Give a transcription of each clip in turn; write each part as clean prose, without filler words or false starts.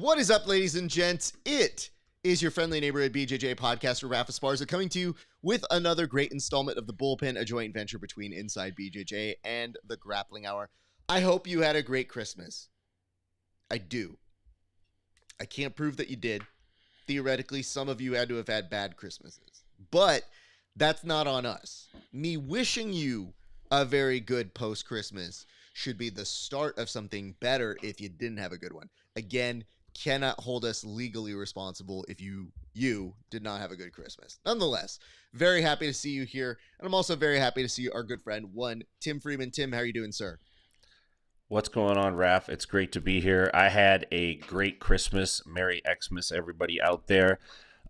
What is up, ladies and gents? It is your friendly neighborhood BJJ podcaster, RAF ESPARZA, coming to you with another great installment of the Bullpen, a joint venture between Inside BJJ and the Grappling Hour. I hope you had a great Christmas. I do. I can't prove that you did. Theoretically, some of you had to have had bad Christmases. But that's not on us. Me wishing you a very good post-Christmas should be the start of something better if you didn't have a good one. Again, cannot hold us legally responsible if you did not have a good Christmas. Nonetheless, very happy to see you here. And I'm also very happy to see our good friend, Tim Freeman. Tim, how are you doing, sir? What's going on, Raf? It's great to be here. I had a great Christmas. Merry Xmas, everybody out there.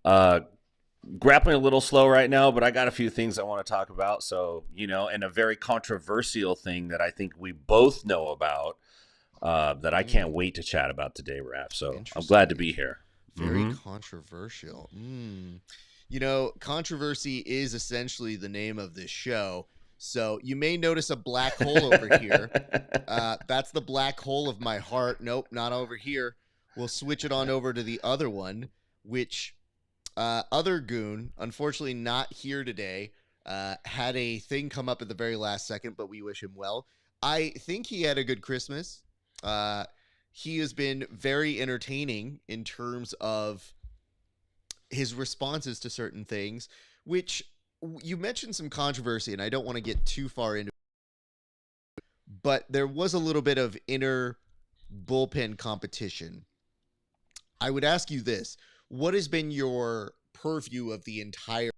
Grappling a little slow right now, but I got a few things I want to talk about. So, and a very controversial thing that I think we both know about that I can't wait to chat about today, Raf. So I'm glad to be here. Very controversial. Controversy is essentially the name of this show. So you may notice a black hole over here. That's the black hole of my heart. Nope, not over here. We'll switch it on over to the other one, which other goon, unfortunately not here today, had a thing come up at the very last second, but we wish him well. I think he had a good Christmas. He has been very entertaining in terms of his responses to certain things, which you mentioned some controversy, and I don't want to get too far into it, but there was a little bit of inner bullpen competition. I would ask you this. What has been your purview of the entire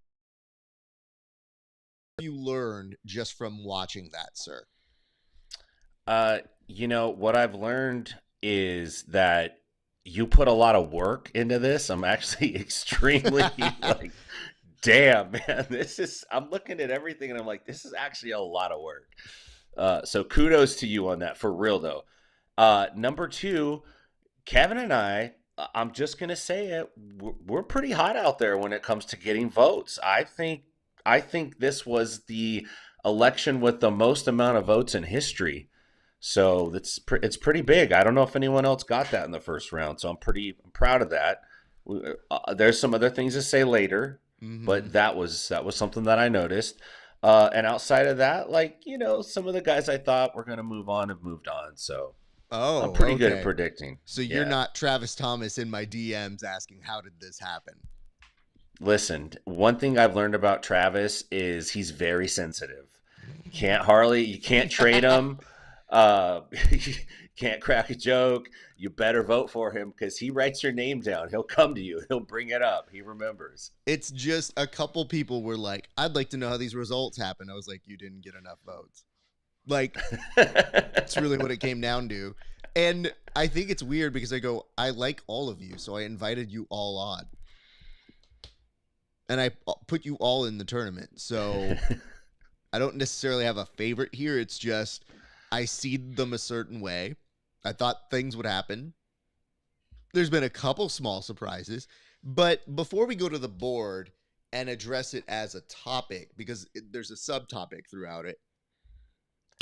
you learned just from watching that, sir? What I've learned is that you put a lot of work into this. I'm actually extremely damn, man, I'm looking at everything and I'm like, this is actually a lot of work. So kudos to you on that, for real though. Number two, Kevin and I'm just going to say it, we're pretty hot out there when it comes to getting votes. I think this was the election with the most amount of votes in history. So it's pretty big. I don't know if anyone else got that in the first round. So I'm proud of that. There's some other things to say later, but that was something that I noticed. And outside of that, some of the guys I thought were going to move on have moved on. So I'm pretty good at predicting. So you're not Travis Thomas in my DMs asking, how did this happen? Listen, one thing I've learned about Travis is he's very sensitive. You can't trade him. You can't crack a joke. You better vote for him because he writes your name down. He'll come to you. He'll bring it up. He remembers. It's just a couple people were like, I'd like to know how these results happen. I was like, you didn't get enough votes. That's really what it came down to. And I think it's weird because I like all of you, so I invited you all on. And I put you all in the tournament. So I don't necessarily have a favorite here. It's just I seed them a certain way. I thought things would happen. There's been a couple small surprises. But before we go to the board and address it as a topic, because there's a subtopic throughout it,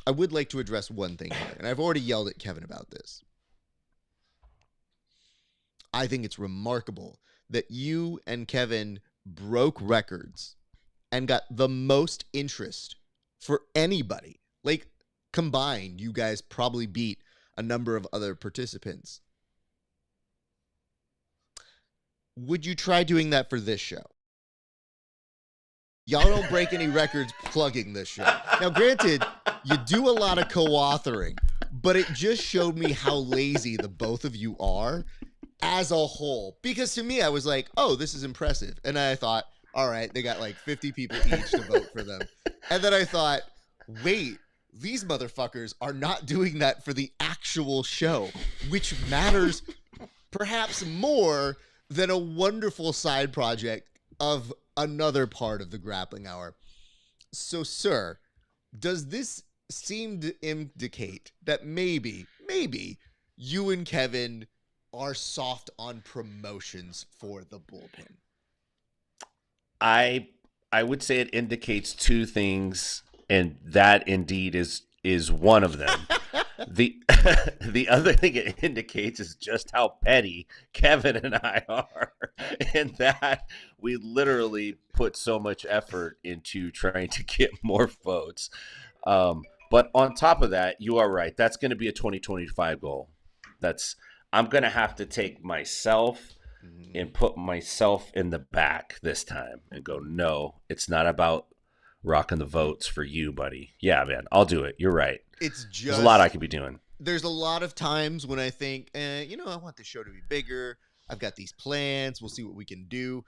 I would like to address one thing here, and I've already yelled at Kevin about this. I think it's remarkable that you and Kevin broke records and got the most interest for anybody. Combined, you guys probably beat a number of other participants. Would you try doing that for this show? Y'all don't break any records plugging this show. Now, granted, you do a lot of co-authoring, but it just showed me how lazy the both of you are as a whole. Because to me, I was like, oh, this is impressive. And I thought, all right, they got 50 people each to vote for them. And then I thought, wait, these motherfuckers are not doing that for the actual show, which matters perhaps more than a wonderful side project of another part of the Grappling Hour. So, sir, does this seem to indicate that maybe you and Kevin are soft on promotions for the Bullpen? I would say it indicates two things, and that indeed is one of them. The the other thing it indicates is just how petty Kevin and I are, and that we literally put so much effort into trying to get more votes. But on top of that, you are right. That's going to be a 2025 goal. That's I'm going to have to take myself and put myself in the back this time and go, no, it's not about rocking the votes for you, buddy. Yeah, man, I'll do it. You're right. It's just There's a lot I could be doing. There's a lot of times when I think, I want the show to be bigger. I've got these plans. We'll see what we can do.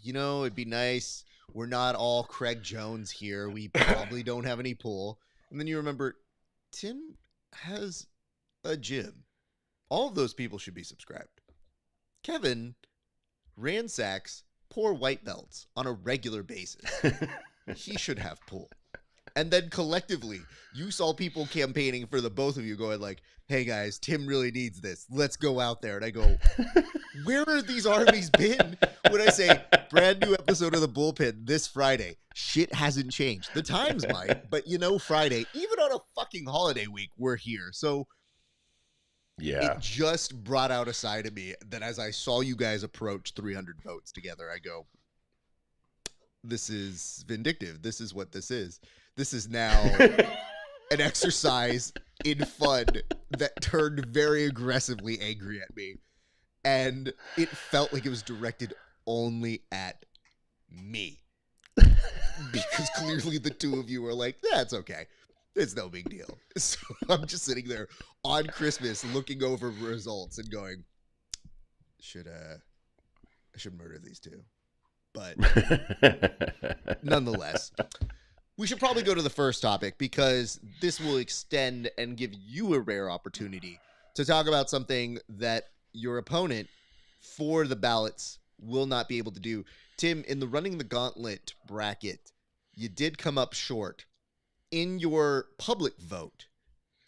It'd be nice. We're not all Craig Jones here. We probably don't have any pool. And then you remember, Tim has a gym. All of those people should be subscribed. Kevin ransacks poor white belts on a regular basis. He should have pool. And then collectively, you saw people campaigning for the both of you going like, hey guys, Tim really needs this. Let's go out there. And I go, where are these armies been? When I say brand new episode of the Bullpen this Friday, shit hasn't changed. The times might, but Friday, even on a fucking holiday week, we're here. So yeah, it just brought out a side of me that as I saw you guys approach 300 votes together, I go, this is vindictive. This is what this is. This is now an exercise in fun that turned very aggressively angry at me. And it felt like it was directed only at me. Because clearly the two of you were like, that's okay. It's no big deal. So I'm just sitting there on Christmas looking over results and going, I should murder these two. But nonetheless, we should probably go to the first topic because this will extend and give you a rare opportunity to talk about something that your opponent for the ballots will not be able to do. Tim, in the Running the Gauntlet bracket, you did come up short. In your public vote,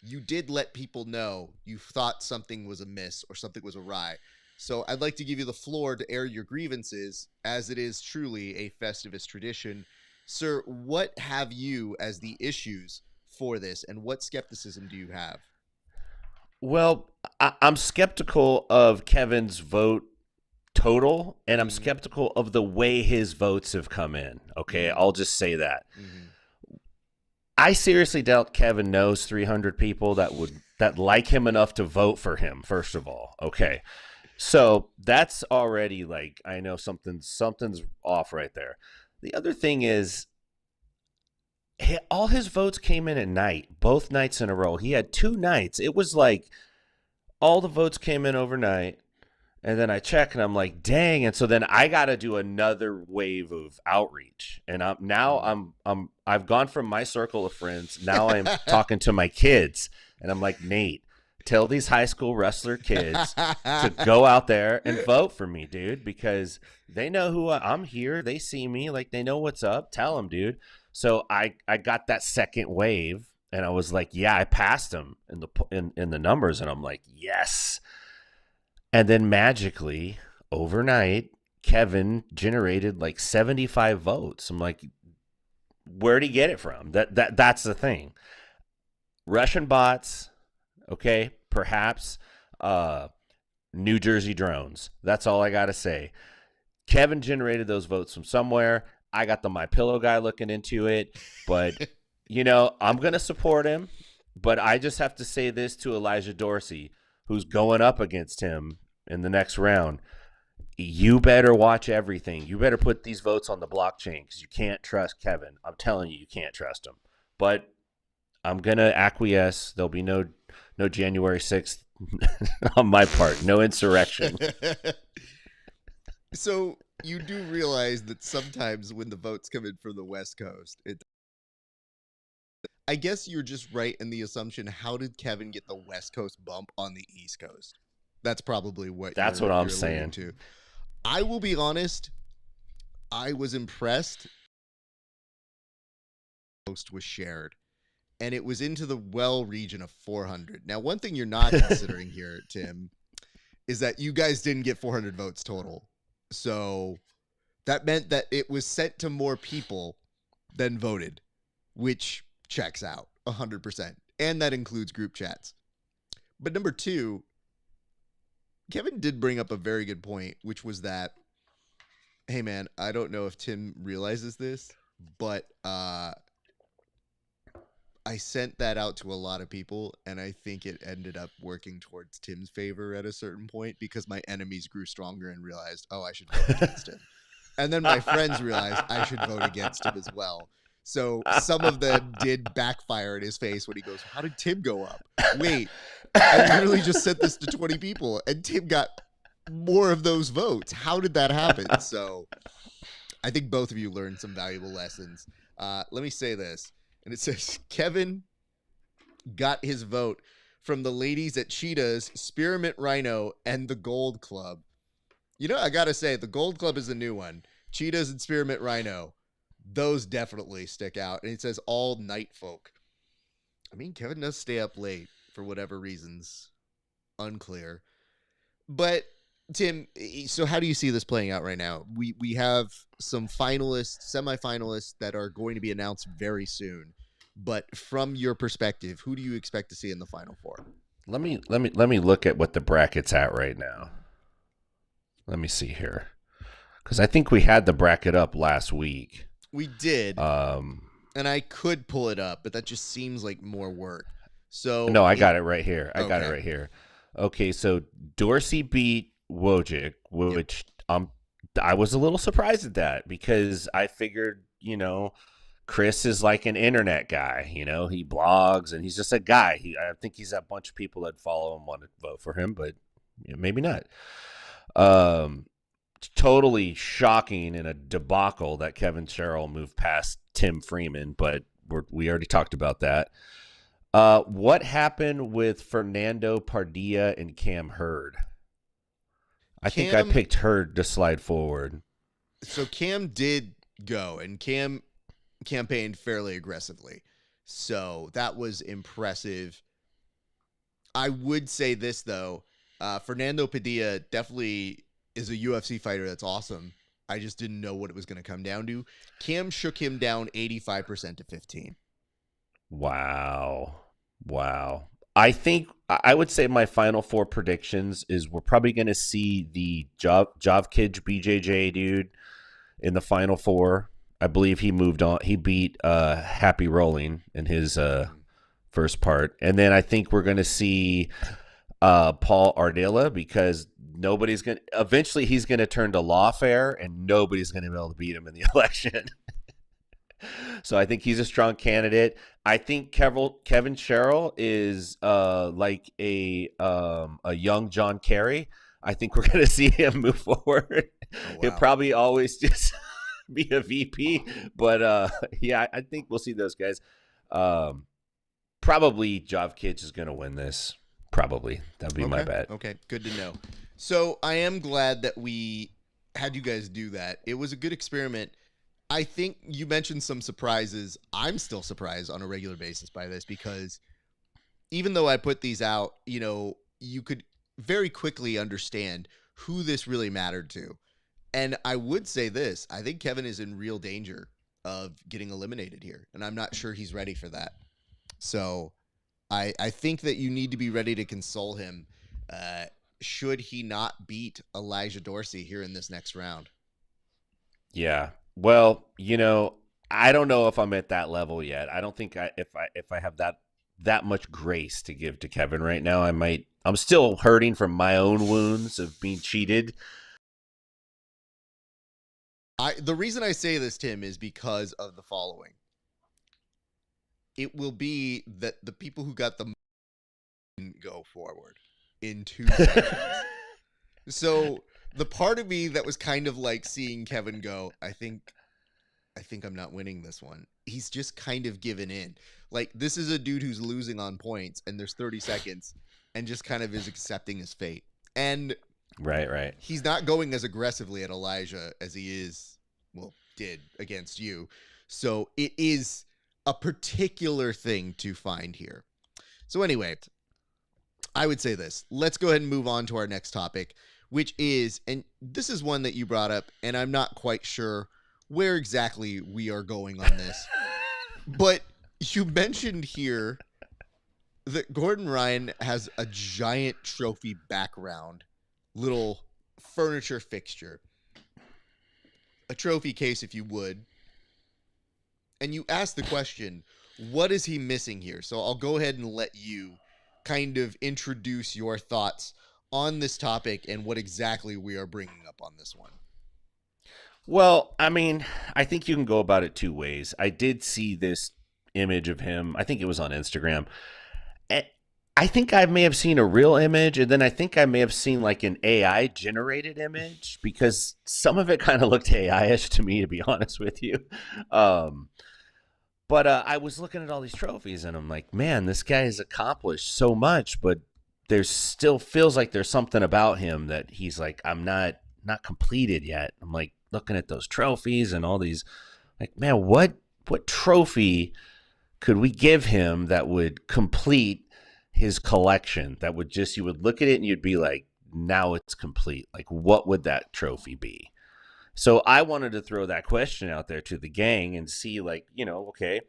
you did let people know you thought something was amiss or something was awry. So I'd like to give you the floor to air your grievances, as it is truly a Festivus tradition. Sir, what have you as the issues for this, and what skepticism do you have? Well, I'm skeptical of Kevin's vote total, and I'm skeptical of the way his votes have come in. Okay, I'll just say that. I seriously doubt Kevin knows 300 people that like him enough to vote for him, first of all. Okay. So that's already like, I know something's off right there. The other thing is, all his votes came in at night, both nights in a row. He had 2 nights. It was like all the votes came in overnight, and then I check and I'm like, dang. And so then I got to do another wave of outreach. And I've gone from my circle of friends. Now I'm talking to my kids, and I'm like, Nate, tell these high school wrestler kids to go out there and vote for me, dude, because they know who I'm here. They see me, like they know what's up. Tell them, dude. So I got that second wave, and I was like, yeah, I passed him in the numbers, and I'm like, yes. And then magically, overnight, Kevin generated like 75 votes. I'm like, where'd he get it from? That's the thing. Russian bots, okay, perhaps New Jersey drones. That's all I got to say. Kevin generated those votes from somewhere. I got the My Pillow guy looking into it, but I'm going to support him, but I just have to say this to Elijah Dorsey, who's going up against him in the next round. You better watch everything. You better put these votes on the blockchain because you can't trust Kevin. I'm telling you, you can't trust him. But I'm going to acquiesce. There'll be no January 6th on my part. No insurrection. So you do realize that sometimes when the votes come in from the West Coast, I guess you're just right in the assumption, how did Kevin get the West Coast bump on the East Coast? That's probably what I'm saying. To. I will be honest, I was impressed. Post was shared, and it was into the well region of 400. Now, one thing you're not considering here, Tim, is that you guys didn't get 400 votes total. So that meant that it was sent to more people than voted, which checks out 100%. and that includes group chats. But number two, Kevin did bring up a very good point, which was that, hey man, I don't know if Tim realizes this, but I sent that out to a lot of people, and I think it ended up working towards Tim's favor at a certain point because my enemies grew stronger and realized, oh, I should vote against him. And then my friends realized I should vote against him as well. So some of them did backfire in his face when he goes, how did Tim go up? Wait, I literally just sent this to 20 people, and Tim got more of those votes. How did that happen? So I think both of you learned some valuable lessons. Let me say this. And it says, Kevin got his vote from the ladies at Cheetah's, Spearmint Rhino, and the Gold Club. You know, I got to say, the Gold Club is a new one. Cheetah's and Spearmint Rhino, those definitely stick out. And it says all night folk. I mean, Kevin does stay up late for whatever reasons. Unclear. But, Tim, so how do you see this playing out right now? We have some finalists, semifinalists that are going to be announced very soon. But from your perspective, who do you expect to see in the Final Four? Let me look at what the bracket's at right now. Let me see here, because I think we had the bracket up last week. We did, and I could pull it up, but that just seems like more work. So no, I got it right here. I got it right here. Okay, so Dorsey beat Wojcik, which I was a little surprised at that because I figured, you know, Chris is like an internet guy, you know, he blogs and he's just a guy. I think he's a bunch of people that follow him want to vote for him, but maybe not. Totally shocking and a debacle that Kevin Sherrill moved past Tim Freeman, but we already talked about that. What happened with Fernando Padilla and Cam Hurd? I think I picked Hurd to slide forward. So Cam did go, and Cam campaigned fairly aggressively. So that was impressive. I would say this, though. Fernando Padilla definitely is a UFC fighter that's awesome. I just didn't know what it was going to come down to. Cam shook him down 85% to 15. Wow. I think I would say my final four predictions is we're probably going to see the Jovkij BJJ dude in the final four. I believe he moved on. He beat Happy Rolling in his first part. And then I think we're going to see Paul Ardilla because nobody's going to – eventually he's going to turn to lawfare and nobody's going to be able to beat him in the election. So I think he's a strong candidate. I think Kevin Sherrill is like a young John Kerry. I think we're going to see him move forward. Oh, wow. He'll probably always just be a VP. But, yeah, I think we'll see those guys. Probably Jovkij is going to win this. Probably. That'd be my bet. Okay, good to know. So I am glad that we had you guys do that. It was a good experiment. I think you mentioned some surprises. I'm still surprised on a regular basis by this because even though I put these out, you know, you could very quickly understand who this really mattered to. And I would say this, I think Kevin is in real danger of getting eliminated here, and I'm not sure he's ready for that. So I think that you need to be ready to console him should he not beat Elijah Dorsey here in this next round. Yeah. Well, you know, I don't know if I'm at that level yet. I don't think if I have that much grace to give to Kevin right now, I'm still hurting from my own wounds of being cheated. The reason I say this, Tim, is because of the following. It will be that the people who got the go forward in 2 seconds. So the part of me that was kind of like seeing Kevin go, I think I'm not winning this one. He's just kind of given in. Like, this is a dude who's losing on points, and there's 30 seconds, and just kind of is accepting his fate. And right. He's not going as aggressively at Elijah as he did against you. So it is a particular thing to find here. So anyway, I would say this. Let's go ahead and move on to our next topic, which is, and this is one that you brought up, and I'm not quite sure where exactly we are going on this. But you mentioned here that Gordon Ryan has a giant trophy background, little furniture fixture, a trophy case, if you would. And you ask the question, what is he missing here? So I'll go ahead and let you kind of introduce your thoughts on this topic and what exactly we are bringing up on this one. Well, I mean, I think you can go about it two ways. I did see this image of him. I think it was on Instagram. I think I may have seen a real image, and then I think I may have seen like an AI generated image, because some of it kind of looked AI-ish to me, to be honest with you. But I was looking at all these trophies, and I'm like, man, this guy has accomplished so much, but there still feels like there's something about him that he's like, I'm not completed yet. I'm like looking at those trophies and all these, like, man, what trophy could we give him that would complete his collection, that would just, you would look at it and you'd be like, now it's complete? Like, what would that trophy be? So I wanted to throw that question out there to the gang and see, like, okay,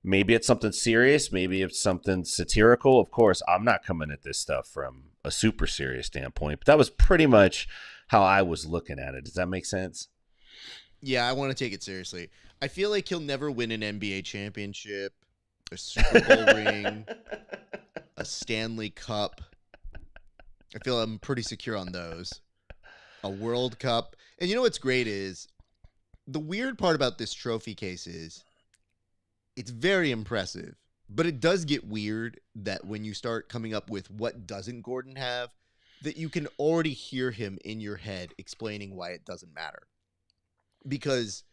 maybe it's something serious, maybe it's something satirical. Of course, I'm not coming at this stuff from a super serious standpoint, but that was pretty much how I was looking at it. Does that make sense? Yeah, I want to take it seriously. I feel like he'll never win an NBA championship, a Super Bowl ring, a Stanley Cup. I feel I'm pretty secure on those. A World Cup. And you know what's great is, the weird part about this trophy case is it's very impressive, but it does get weird that when you start coming up with what doesn't Gordon have, that you can already hear him in your head explaining why it doesn't matter. Because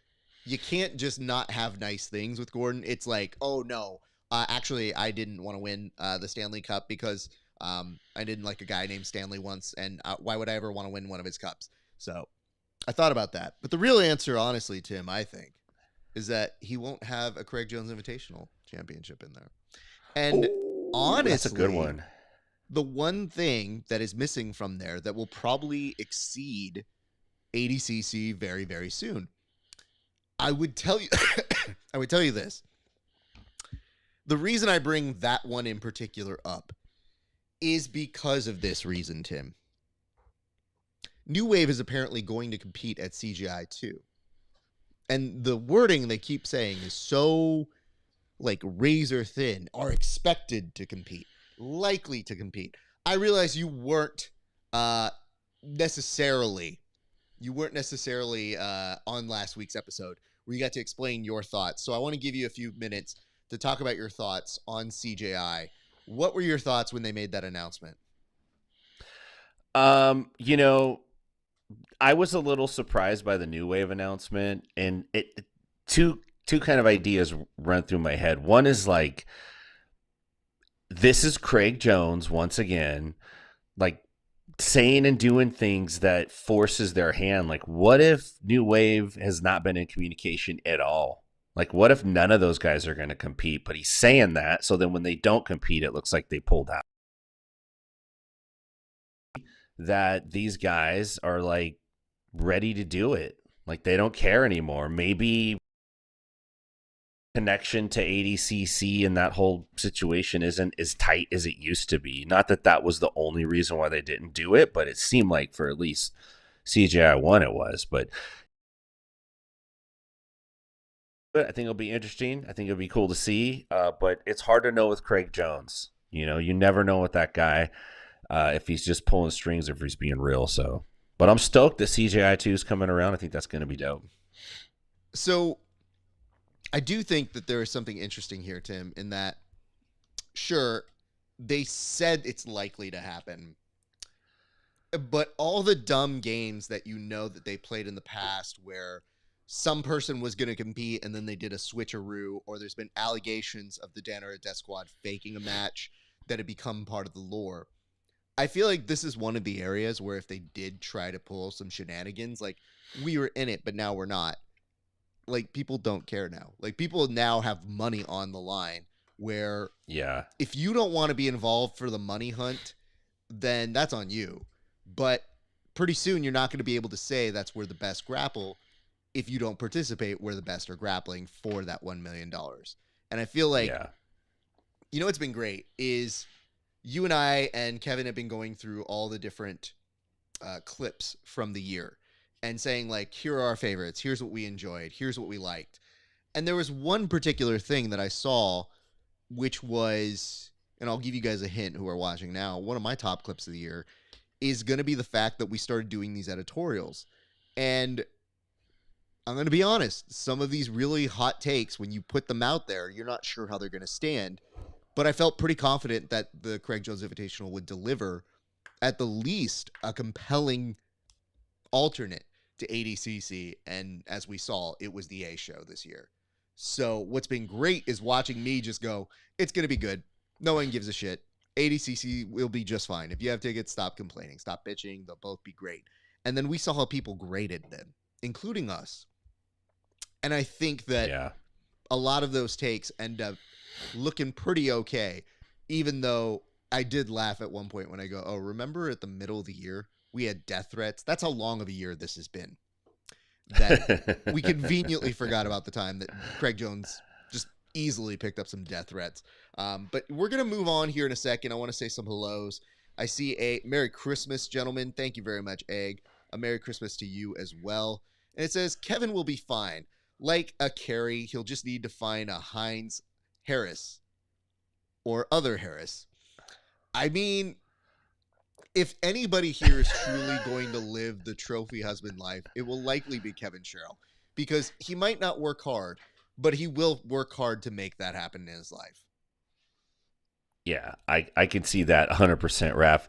you can't just not have nice things with Gordon. It's like, oh no, actually I didn't want to win the Stanley Cup because I didn't like a guy named Stanley once, and why would I ever want to win one of his cups? So I thought about that. But the real answer, honestly, Tim, I think, is that he won't have a Craig Jones Invitational championship in there. And honestly, that's a good one. The one thing that is missing from there that will probably exceed ADCC very, very soon, I would tell you this. The reason I bring that one in particular up is because of this reason, Tim. New Wave is apparently going to compete at CGI too. And the wording they keep saying is so, like, razor thin. Are expected to compete, likely to compete. I realize you weren't necessarily on last week's episode where you got to explain your thoughts. So I want to give you a few minutes to talk about your thoughts on CJI. What were your thoughts when they made that announcement? I was a little surprised by the New Wave announcement, and two kind of ideas run through my head. One is like, this is Craig Jones once again, like, saying and doing things that forces their hand. Like, what if New Wave has not been in communication at all? Like, what if none of those guys are going to compete? But he's saying that, so then when they don't compete, it looks like they pulled out. That these guys are, like, ready to do it. Like, they don't care anymore. Maybe connection to ADCC and that whole situation isn't as tight as it used to be. Not that that was the only reason why they didn't do it, but it seemed like for at least CGI 1 it was. But I think it'll be interesting. I think it'll be cool to see. But it's hard to know with Craig Jones. You never know with that guy if he's just pulling strings or if he's being real. So, but I'm stoked that CGI 2 is coming around. I think that's going to be dope. So I do think that there is something interesting here, Tim, in that, sure, they said it's likely to happen, but all the dumb games that that they played in the past where some person was going to compete and then they did a switcheroo, or there's been allegations of the Danner Death Squad faking a match that had become part of the lore. I feel like this is one of the areas where if they did try to pull some shenanigans, like, we were in it, but now we're not. Like, people don't care now. Like, people now have money on the line where, yeah, if you don't want to be involved for the money hunt, then that's on you. But pretty soon you're not going to be able to say that's where the best grapple if you don't participate where the best are grappling for that $1 million. And I feel like You know what's been great is you and I and Kevin have been going through all the different clips from the year and saying, like, here are our favorites. Here's what we enjoyed. Here's what we liked. And there was one particular thing that I saw, which was, and I'll give you guys a hint who are watching now, one of my top clips of the year is going to be the fact that we started doing these editorials. And I'm going to be honest, some of these really hot takes, when you put them out there, you're not sure how they're going to stand. But I felt pretty confident that the Craig Jones Invitational would deliver at the least a compelling alternate to ADCC. And as we saw, it was the A show this year. So what's been great is watching me just go, it's going to be good. No one gives a shit. ADCC will be just fine. If you have tickets, stop complaining. Stop bitching. They'll both be great. And then we saw how people graded them, including us. And I think that a lot of those takes end up looking pretty okay, even though I did laugh at one point when I go, oh, remember at the middle of the year, we had death threats? That's how long of a year this has been. That we conveniently forgot about the time that Craig Jones just easily picked up some death threats. But we're going to move on here in a second. I want to say some hellos. I see a Merry Christmas, gentlemen. Thank you very much, Egg. A Merry Christmas to you as well. And it says, Kevin will be fine. Like a Carey, he'll just need to find a Heinz Harris or other Harris. I mean, if anybody here is truly going to live the trophy husband life, it will likely be Kevin Sherrill, because he might not work hard, but he will work hard to make that happen in his life. Yeah, I can see that 100%, Raf.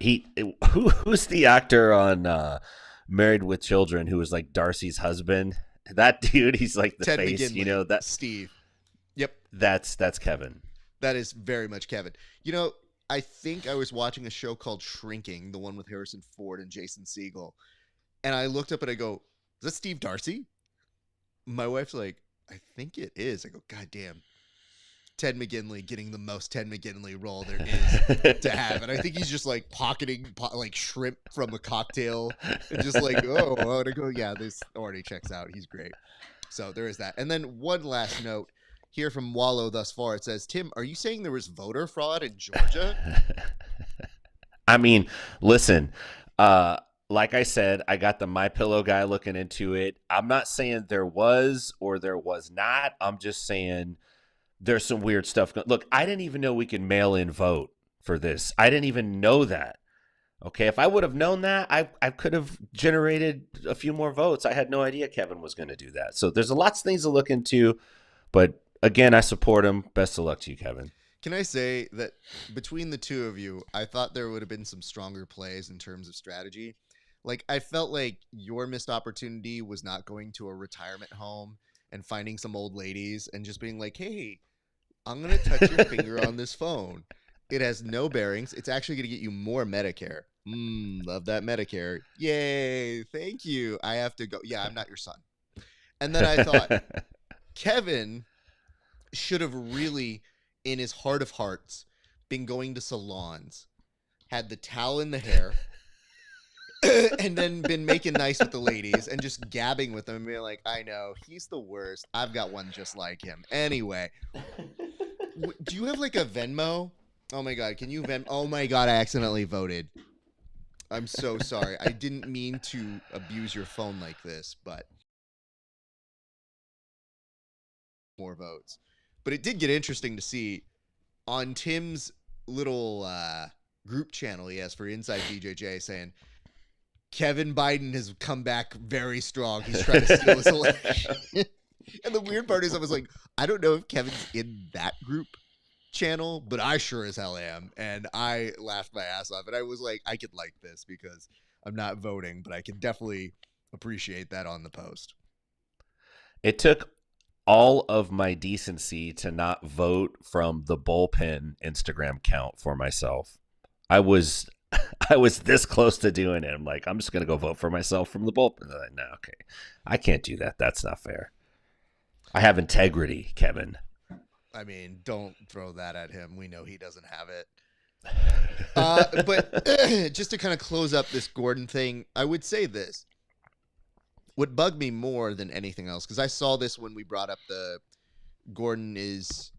Who's the actor on Married with Children who was like Darcy's husband? That dude, he's like the Ted face, McGinley, you know, that Steve. Yep. That's Kevin. That is very much Kevin. You know, I think I was watching a show called Shrinking, the one with Harrison Ford and Jason Segel. And I looked up and I go, is that Steve Darcy? My wife's like, I think it is. I go, God damn. Ted McGinley getting the most Ted McGinley role there is to have. And I think he's just like pocketing like shrimp from a cocktail and just like, oh, and I go, yeah, this already checks out. He's great. So there is that. And then one last note here from Wallow thus far. It says, Tim, are you saying there was voter fraud in Georgia? I mean, listen, like I said, I got the MyPillow guy looking into it. I'm not saying there was or there was not. I'm just saying there's some weird stuff. Look, I didn't even know we could mail in vote for this. I didn't even know that. Okay, if I would have known that, I could have generated a few more votes. I had no idea Kevin was going to do that. So there's lots of things to look into. But again, I support him. Best of luck to you, Kevin. Can I say that between the two of you, I thought there would have been some stronger plays in terms of strategy. Like, I felt like your missed opportunity was not going to a retirement home and finding some old ladies and just being like, hey, I'm going to touch your finger on this phone. It has no bearings. It's actually going to get you more Medicare. Love that Medicare. Yay. Thank you. I have to go. Yeah, I'm not your son. And then I thought, Kevin should have really, in his heart of hearts, been going to salons, had the towel in the hair, and then been making nice with the ladies and just gabbing with them and being like, I know, he's the worst. I've got one just like him. Anyway, do you have like a Venmo? Oh my God, can you Venmo? Oh my God, I accidentally voted. I'm so sorry. I didn't mean to abuse your phone like this, but more votes. But it did get interesting to see on Tim's little group channel he has for Inside BJJ saying, Kevin Biden has come back very strong. He's trying to steal this election. And the weird part is I was like, I don't know if Kevin's in that group channel, but I sure as hell am. And I laughed my ass off. And I was like, I could like this because I'm not voting, but I can definitely appreciate that on the post. It took all of my decency to not vote from the Bullpen Instagram account for myself. I was this close to doing it. I'm like, I'm just going to go vote for myself from the Bullpen. Like, no, okay. I can't do that. That's not fair. I have integrity, Kevin. I mean, don't throw that at him. We know he doesn't have it. But just to kind of close up this Gordon thing, I would say this. What bugged me more than anything else, because I saw this when we brought up the Gordon is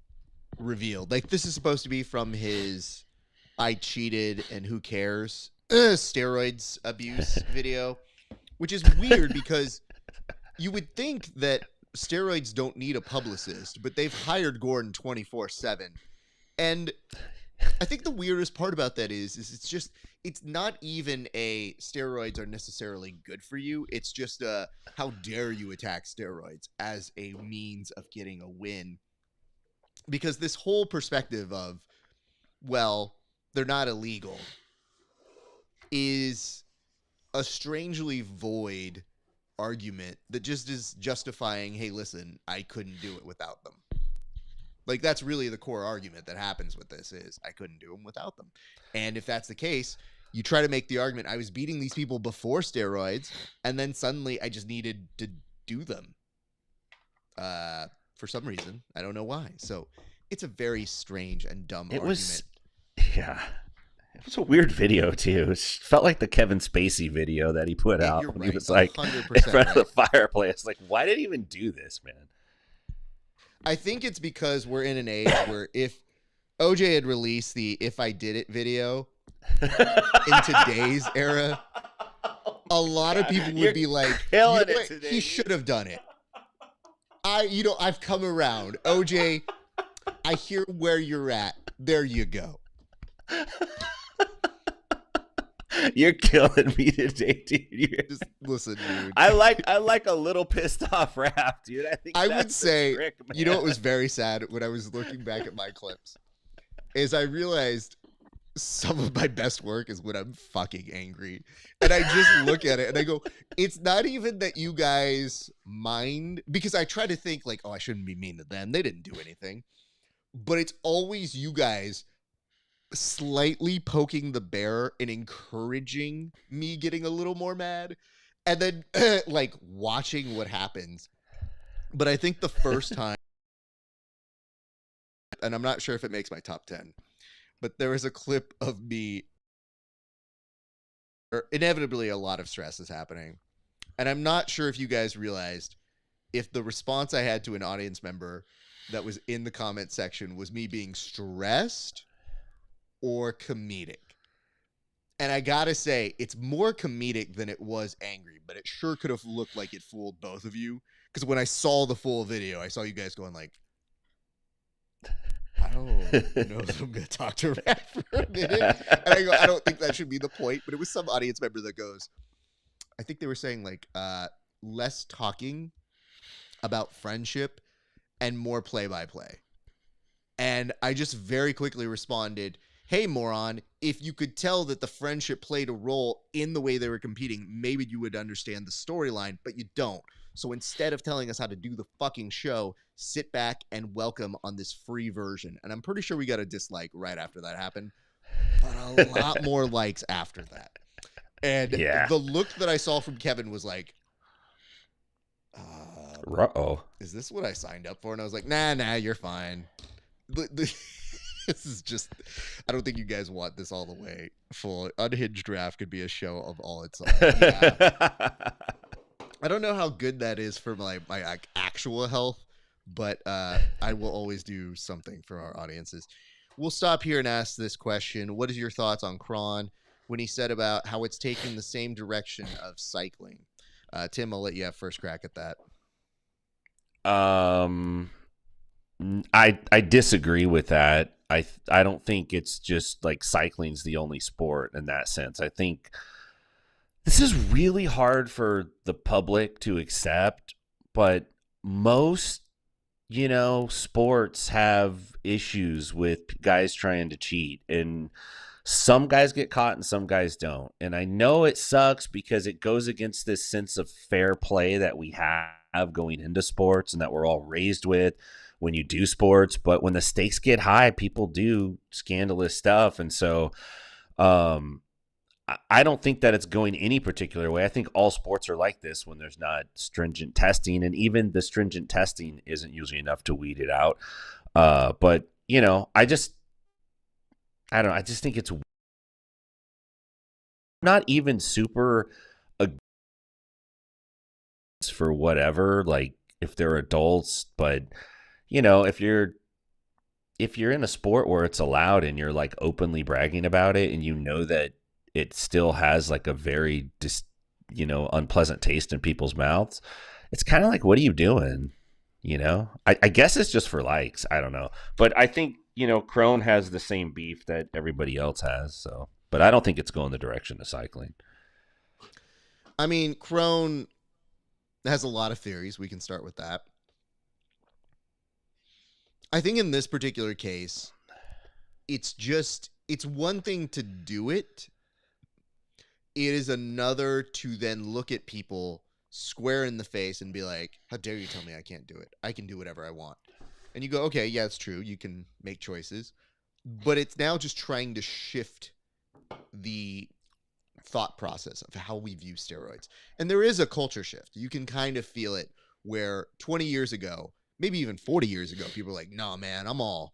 revealed. Like, this is supposed to be from his I cheated and who cares steroids abuse video, which is weird because you would think that steroids don't need a publicist, but they've hired Gordon 24/7. And I think the weirdest part about that is it's not even a steroids are necessarily good for you. It's just how dare you attack steroids as a means of getting a win. Because this whole perspective of, well, they're not illegal is a strangely void argument that just is justifying, hey, listen, I couldn't do it without them. Like, that's really the core argument that happens with this is I couldn't do them without them. And if that's the case, you try to make the argument, I was beating these people before steroids, and then suddenly I just needed to do them for some reason. I don't know why. So it's a very strange and dumb argument. Yeah. It was a weird video, too. It felt like the Kevin Spacey video that he put out when he was like 100% in front of the fireplace. Like, why did he even do this, man? I think it's because we're in an age where if OJ had released the If I Did It video in today's era, a lot of people would be like, he should have done it. I've come around. OJ, I hear where you're at. There you go. You're killing me today, dude. Just listen, dude. I like a little pissed off rap, dude. I would say, trick, you know what was very sad when I was looking back at my clips is I realized some of my best work is when I'm fucking angry. And I just look at it and I go, it's not even that you guys mind, because I try to think like, oh, I shouldn't be mean to them. They didn't do anything. But it's always you guys slightly poking the bear and encouraging me getting a little more mad, and then like watching what happens. But I think the first time, and I'm not sure if it makes my top 10, but there was a clip of me, or inevitably a lot of stress is happening, and I'm not sure if you guys realized if the response I had to an audience member that was in the comment section was me being stressed or comedic. And I gotta say, it's more comedic than it was angry, but it sure could have looked like it fooled both of you. Because when I saw the full video, I saw you guys going like, I don't know if I'm gonna talk to Raph for a minute. And I go, I don't think that should be the point. But it was some audience member that goes, I think they were saying like less talking about friendship and more play-by-play. And I just very quickly responded, hey, moron, if you could tell that the friendship played a role in the way they were competing, maybe you would understand the storyline, but you don't. So instead of telling us how to do the fucking show, sit back and welcome on this free version. And I'm pretty sure we got a dislike right after that happened, but a lot more likes after that. And the look that I saw from Kevin was like, is this what I signed up for? And I was like, nah, you're fine. This is just, I don't think you guys want this all the way full. Unhinged Draft could be a show of all its own. Yeah. I don't know how good that is for my actual health, but I will always do something for our audiences. We'll stop here and ask this question. What is your thoughts on Kron when he said about how it's taking the same direction of cycling? Tim, I'll let you have first crack at that. I disagree with that. I don't think it's just like cycling's the only sport in that sense. I think this is really hard for the public to accept, but most, sports have issues with guys trying to cheat, and some guys get caught and some guys don't. And I know it sucks because it goes against this sense of fair play that we have going into sports and that we're all raised with when you do sports. But when the stakes get high, people do scandalous stuff. And so I don't think that it's going any particular way. I think all sports are like this when there's not stringent testing, and even the stringent testing isn't usually enough to weed it out. But I just think it's not even super for whatever, like if they're adults, but if you're if you're in a sport where it's allowed and you're like openly bragging about it and you know that it still has like a very unpleasant taste in people's mouths, it's kind of like, what are you doing? I guess it's just for likes. I don't know. But I think, Crone has the same beef that everybody else has. So, but I don't think it's going the direction of cycling. I mean, Crone has a lot of theories. We can start with that. I think in this particular case, it's one thing to do it. It is another to then look at people square in the face and be like, how dare you tell me I can't do it? I can do whatever I want. And you go, okay, yeah, it's true. You can make choices. But it's now just trying to shift the thought process of how we view steroids. And there is a culture shift. You can kind of feel it where 20 years ago, maybe even 40 years ago, people were like, nah, man, I'm all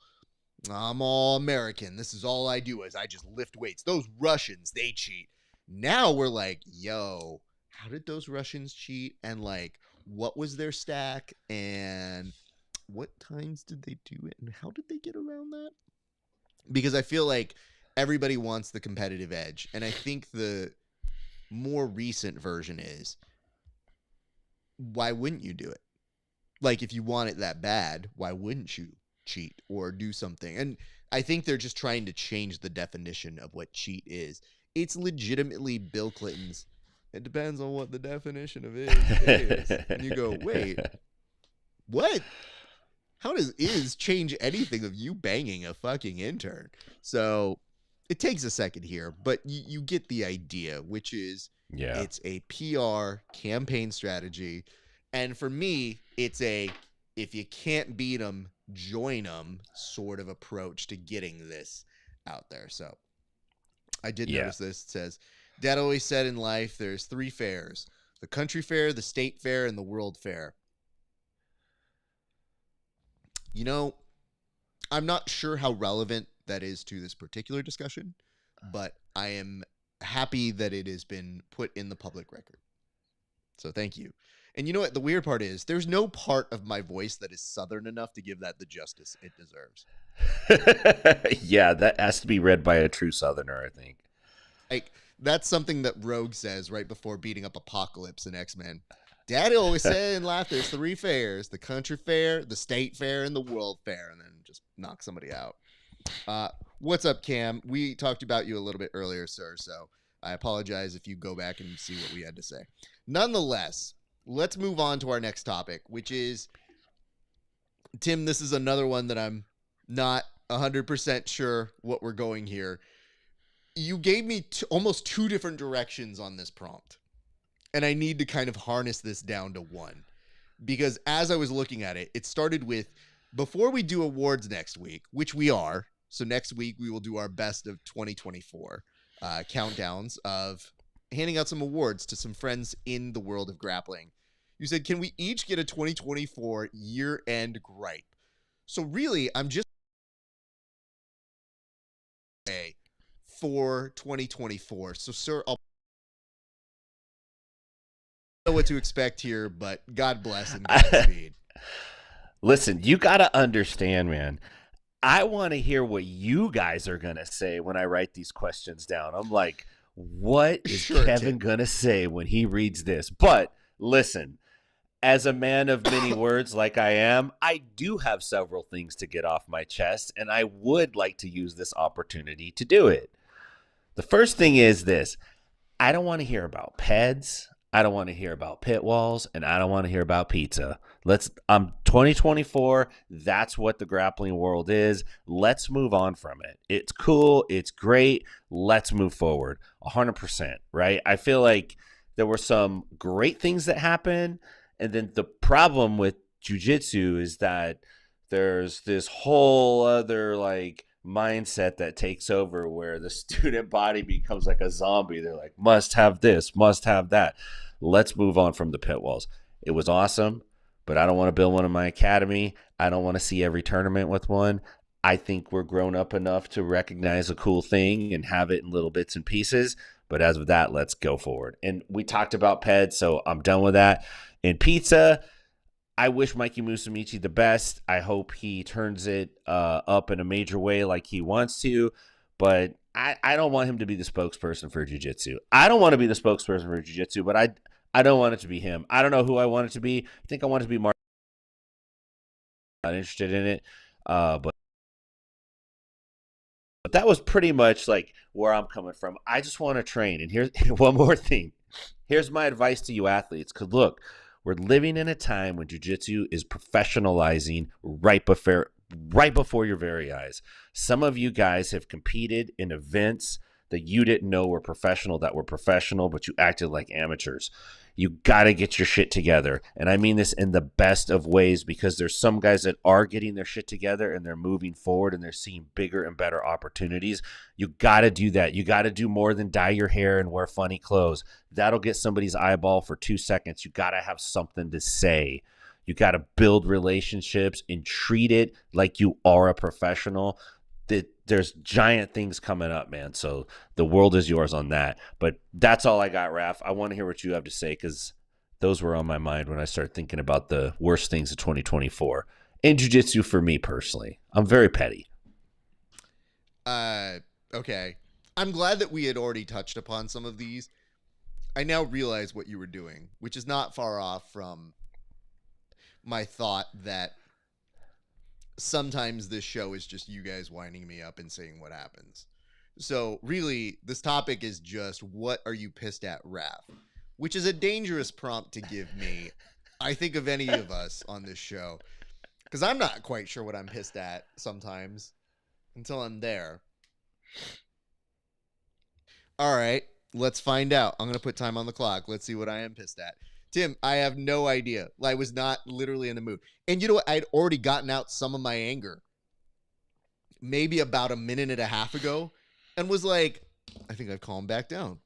American. This is all I do is I just lift weights. Those Russians, they cheat. Now we're like, yo, how did those Russians cheat? And like, what was their stack? And what times did they do it? And how did they get around that? Because I feel like everybody wants the competitive edge. And I think the more recent version is, why wouldn't you do it? Like, if you want it that bad, why wouldn't you cheat or do something? And I think they're just trying to change the definition of what cheat is. It's legitimately Bill Clinton's, it depends on what the definition of is. And you go, wait, what? How does is change anything of you banging a fucking intern? So it takes a second here, but you get the idea, which is it's a PR campaign strategy. And for me, it's a, if you can't beat them, join them sort of approach to getting this out there. So I did notice this. It says, Dad always said in life, there's 3 fairs: the country fair, the state fair, and the world fair. I'm not sure how relevant that is to this particular discussion, but I am happy that it has been put in the public record. So thank you. And you know what? The weird part is there's no part of my voice that is Southern enough to give that the justice it deserves. Yeah, that has to be read by a true Southerner, I think. Like, that's something that Rogue says right before beating up Apocalypse in X-Men. Daddy always said in life there's 3 fairs: the country fair, the state fair, and the world fair, and then just knock somebody out. What's up, Cam? We talked about you a little bit earlier, sir, so I apologize if you go back and see what we had to say. Nonetheless, let's move on to our next topic, which is, Tim, this is another one that I'm not 100% sure what we're going here. You gave me almost 2 different directions on this prompt, and I need to kind of harness this down to one, because as I was looking at it, it started with, before we do awards next week, which we are, so next week we will do our best of 2024 countdowns of handing out some awards to some friends in the world of grappling. You said, can we each get a 2024 year-end gripe? So really, I'm just for 2024. So, sir, I'll know what to expect here, but God bless and Godspeed. Listen, you got to understand, man. I want to hear what you guys are going to say when I write these questions down. I'm like, what is Kevin going to say when he reads this? But listen, as a man of many words like I am, I do have several things to get off my chest, and I would like to use this opportunity to do it. The first thing is this. I don't want to hear about PEDs. I don't want to hear about pit walls, and I don't want to hear about pizza. 2024. That's what the grappling world is. Let's move on from it. It's cool. It's great. Let's move forward. 100%, right? I feel like there were some great things that happened. And then the problem with jiu-jitsu is that there's this whole other mindset that takes over where the student body becomes like a zombie. They're like, must have this, must have that. Let's move on from the pit walls. It was awesome, but I don't want to build one in my academy. I don't want to see every tournament with one. I think we're grown up enough to recognize a cool thing and have it in little bits and pieces. But as of that, let's go forward. And we talked about PED, so I'm done with that. And pizza, I wish Mikey Musumeci the best. I hope he turns it up in a major way like he wants to. But I don't want him to be the spokesperson for jiu-jitsu. I don't want to be the spokesperson for jiu-jitsu, but I don't want it to be him. I don't know who I want it to be. I think I want it to be Mark. Not interested in it. But that was pretty much like where I'm coming from. I just want to train. And here's one more thing. Here's my advice to you athletes. Because look, we're living in a time when jiu-jitsu is professionalizing right before your very eyes. Some of you guys have competed in events that you didn't know were professional, but you acted like amateurs. You got to get your shit together. And I mean this in the best of ways, because there's some guys that are getting their shit together and they're moving forward and they're seeing bigger and better opportunities. You got to do that. You got to do more than dye your hair and wear funny clothes. That'll get somebody's eyeball for 2 seconds. You got to have something to say. You got to build relationships and treat it like you are a professional. There's giant things coming up, man. So the world is yours on that. But that's all I got, Raf. I want to hear what you have to say, because those were on my mind when I started thinking about the worst things of 2024 in jiu-jitsu for me personally. I'm very petty. Okay. I'm glad that we had already touched upon some of these. I now realize what you were doing, which is not far off from my thought that sometimes this show is just you guys winding me up and saying what happens. So really, this topic is just, what are you pissed at, Raf? Which is a dangerous prompt to give me, I think, of any of us on this show. Because I'm not quite sure what I'm pissed at sometimes until I'm there. All right, let's find out. I'm going to put time on the clock. Let's see what I am pissed at. Tim, I have no idea. I was not literally in the mood. And you know what? I'd already gotten out some of my anger maybe about a minute and a half ago and was like, I think I've calmed back down.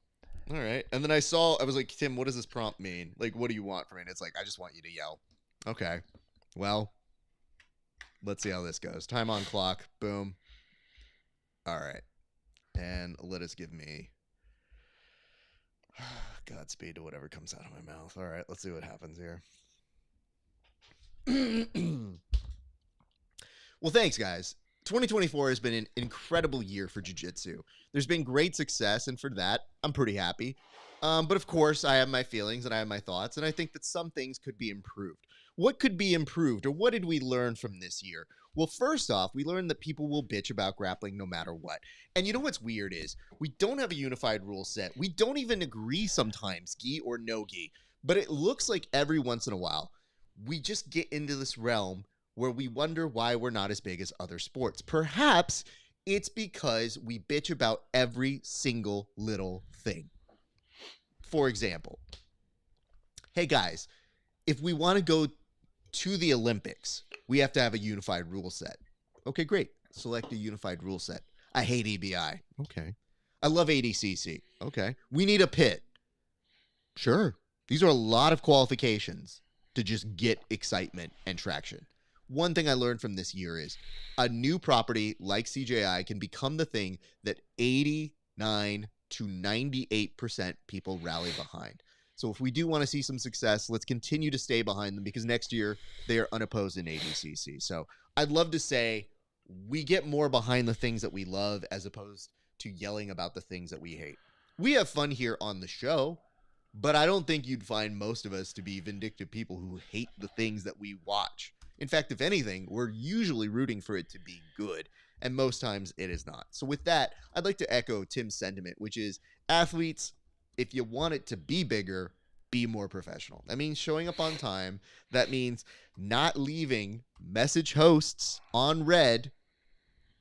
All right. And then I was like, Tim, what does this prompt mean? Like, what do you want from me? And it's like, I just want you to yell. Okay. Well, let's see how this goes. Time on clock. Boom. All right. And let us give me Godspeed to whatever comes out of my mouth. All right, let's see what happens here. Well, thanks, guys. 2024 has been an incredible year for jiu-jitsu. There's been great success, and for that, I'm pretty happy. But of course, I have my feelings and I have my thoughts, and I think that some things could be improved. What could be improved, or what did we learn from this year? Well, first off, we learned that people will bitch about grappling no matter what. And you know what's weird is, we don't have a unified rule set. We don't even agree sometimes, gi or no gi. But it looks like every once in a while, we just get into this realm where we wonder why we're not as big as other sports. Perhaps it's because we bitch about every single little thing. For example, hey guys, if we want to go to the Olympics, we have to have a unified rule set. Okay, great. Select a unified rule set. I hate EBI. Okay. I love ADCC. Okay. We need a pit. Sure. These are a lot of qualifications to just get excitement and traction. One thing I learned from this year is a new property like CJI can become the thing that 89 to 98% people rally behind. So if we do want to see some success, let's continue to stay behind them, because next year they are unopposed in ADCC. So I'd love to say we get more behind the things that we love as opposed to yelling about the things that we hate. We have fun here on the show, but I don't think you'd find most of us to be vindictive people who hate the things that we watch. In fact, if anything, we're usually rooting for it to be good, and most times it is not. So with that, I'd like to echo Tim's sentiment, which is, athletes, if you want it to be bigger, be more professional. That means showing up on time. That means not leaving message hosts on red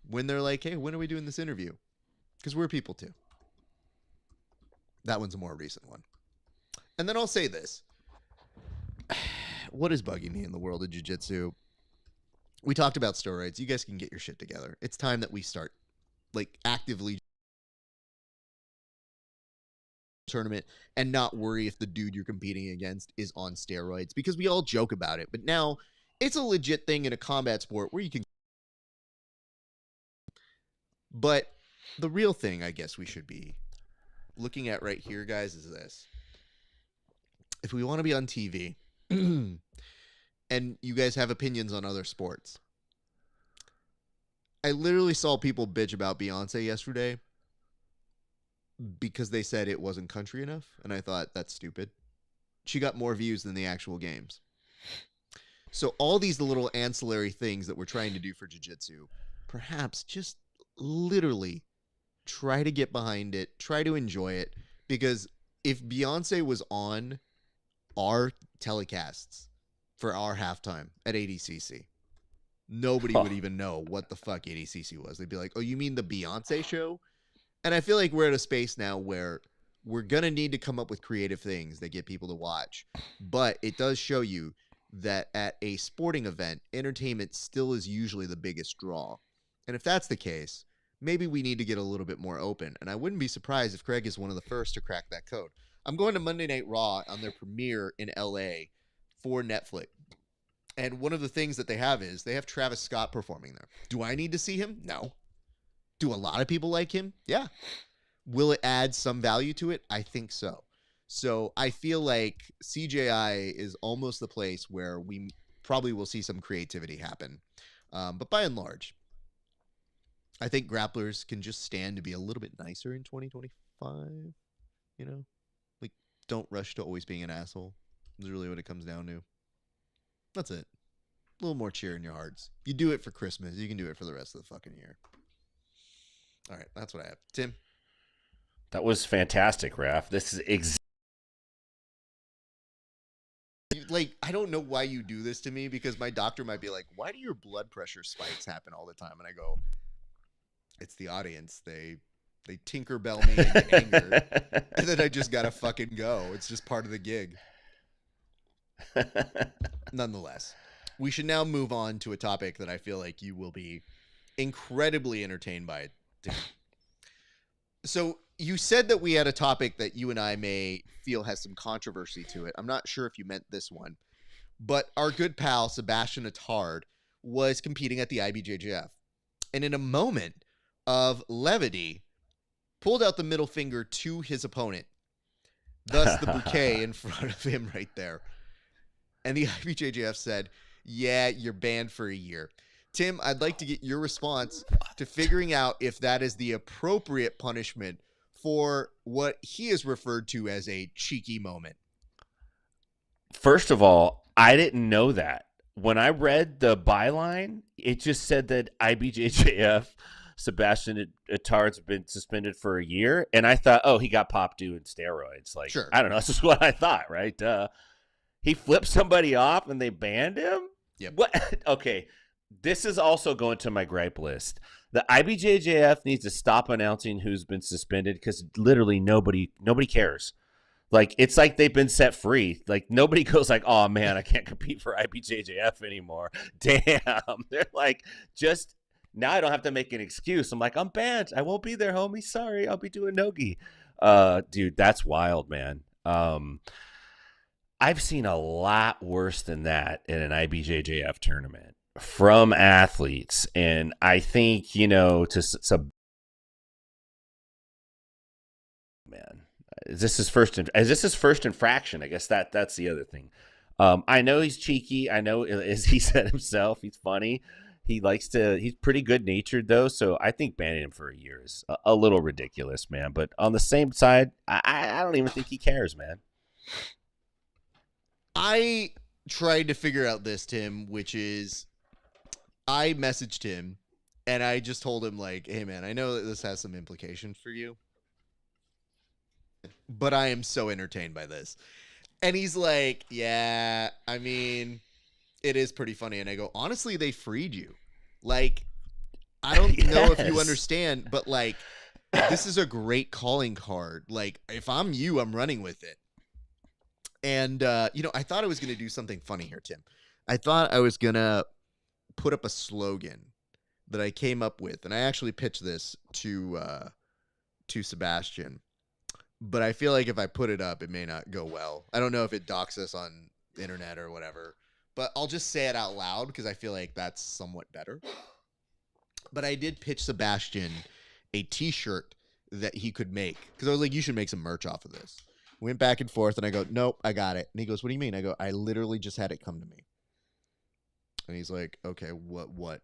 when they're like, hey, when are we doing this interview? Because we're people too. That one's a more recent one. And then I'll say this. What is bugging me in the world of jiu-jitsu? We talked about steroids. You guys can get your shit together. It's time that we start actively tournament and not worry if the dude you're competing against is on steroids, because we all joke about it. But now it's a legit thing in a combat sport where you can. But the real thing I guess we should be looking at right here, guys, is this. If we want to be on TV, and you guys have opinions on other sports. I literally saw people bitch about Beyonce yesterday because they said it wasn't country enough, and I thought that's stupid. She got more views than the actual games. So all these little ancillary things that we're trying to do for jiu-jitsu, perhaps just literally try to get behind it, try to enjoy it, because if Beyonce was on our telecasts for our halftime at ADCC, nobody would even know what the fuck ADCC was. They'd be like, oh, you mean the Beyonce show? And I feel like we're at a space now where we're going to need to come up with creative things that get people to watch. But it does show you that at a sporting event, entertainment still is usually the biggest draw. And if that's the case, maybe we need to get a little bit more open. And I wouldn't be surprised if Craig is one of the first to crack that code. I'm going to Monday Night Raw on their premiere in LA for Netflix. And one of the things that they have is they have Travis Scott performing there. Do I need to see him? No. Do a lot of people like him? Yeah. Will it add some value to it? I think so. So I feel like CJI is almost the place where we probably will see some creativity happen. But by and large, I think grapplers can just stand to be a little bit nicer in 2025. You know, like don't rush to always being an asshole. Is really what it comes down to. That's it. A little more cheer in your hearts. You do it for Christmas. You can do it for the rest of the fucking year. All right, that's what I have. Tim? That was fantastic, Raf. This is like, I don't know why you do this to me, because my doctor might be like, why do your blood pressure spikes happen all the time? And I go, it's the audience. They Tinkerbell me into anger. And then I just got to fucking go. It's just part of the gig. Nonetheless, we should now move on to a topic that I feel like you will be incredibly entertained by. So you said that we had a topic that you and I may feel has some controversy to it. I'm not sure if you meant this one, but our good pal Sebastian Attard was competing at the IBJJ-F, and in a moment of levity, pulled out the middle finger to his opponent, thus the bouquet in front of him right there. And the IBJJ-F said, yeah, you're banned for a year. Tim, I'd like to get your response to figuring out if that is the appropriate punishment for what he has referred to as a cheeky moment. First of all, I didn't know that. When I read the byline, it just said that IBJJF Sebastian Attard's been suspended for a year, and I thought, oh, he got popped doing steroids. Like, sure. I don't know. This is what I thought, right? He flipped somebody off and they banned him? Yep. What? Okay. This is also going to my gripe list. The IBJJF needs to stop announcing who's been suspended, because literally nobody cares. Like, it's like they've been set free. Like, nobody goes like, oh man, I can't compete for IBJJF anymore. Damn. They're like, just now I don't have to make an excuse. I'm like, I'm banned. I won't be there, homie. Sorry. I'll be doing nogi. Dude, that's wild, man. I've seen a lot worse than that in an IBJJF tournament from athletes. And I think, man, is this his first infraction? I guess that's the other thing. I know he's cheeky. I know, as he said himself, he's funny. He's pretty good natured though. So I think banning him for a year is a little ridiculous, man. But on the same side, I don't even think he cares, man. I tried to figure out this, Tim, which is, I messaged him and I just told him, like, hey man, I know that this has some implications for you, but I am so entertained by this. And he's like, yeah, I mean, it is pretty funny. And I go, honestly, they freed you. Like, I don't know if you understand, but like, this is a great calling card. Like, if I'm you, I'm running with it. And, I thought I was going to do something funny here, Tim. I thought I was going to put up a slogan that I came up with. And I actually pitched this to Sebastian. But I feel like if I put it up, it may not go well. I don't know if it docks us on the internet or whatever. But I'll just say it out loud because I feel like that's somewhat better. But I did pitch Sebastian a T-shirt that he could make. Because I was like, you should make some merch off of this. Went back and forth, and I go, nope, I got it. And he goes, what do you mean? I go, I literally just had it come to me. And he's like, okay, what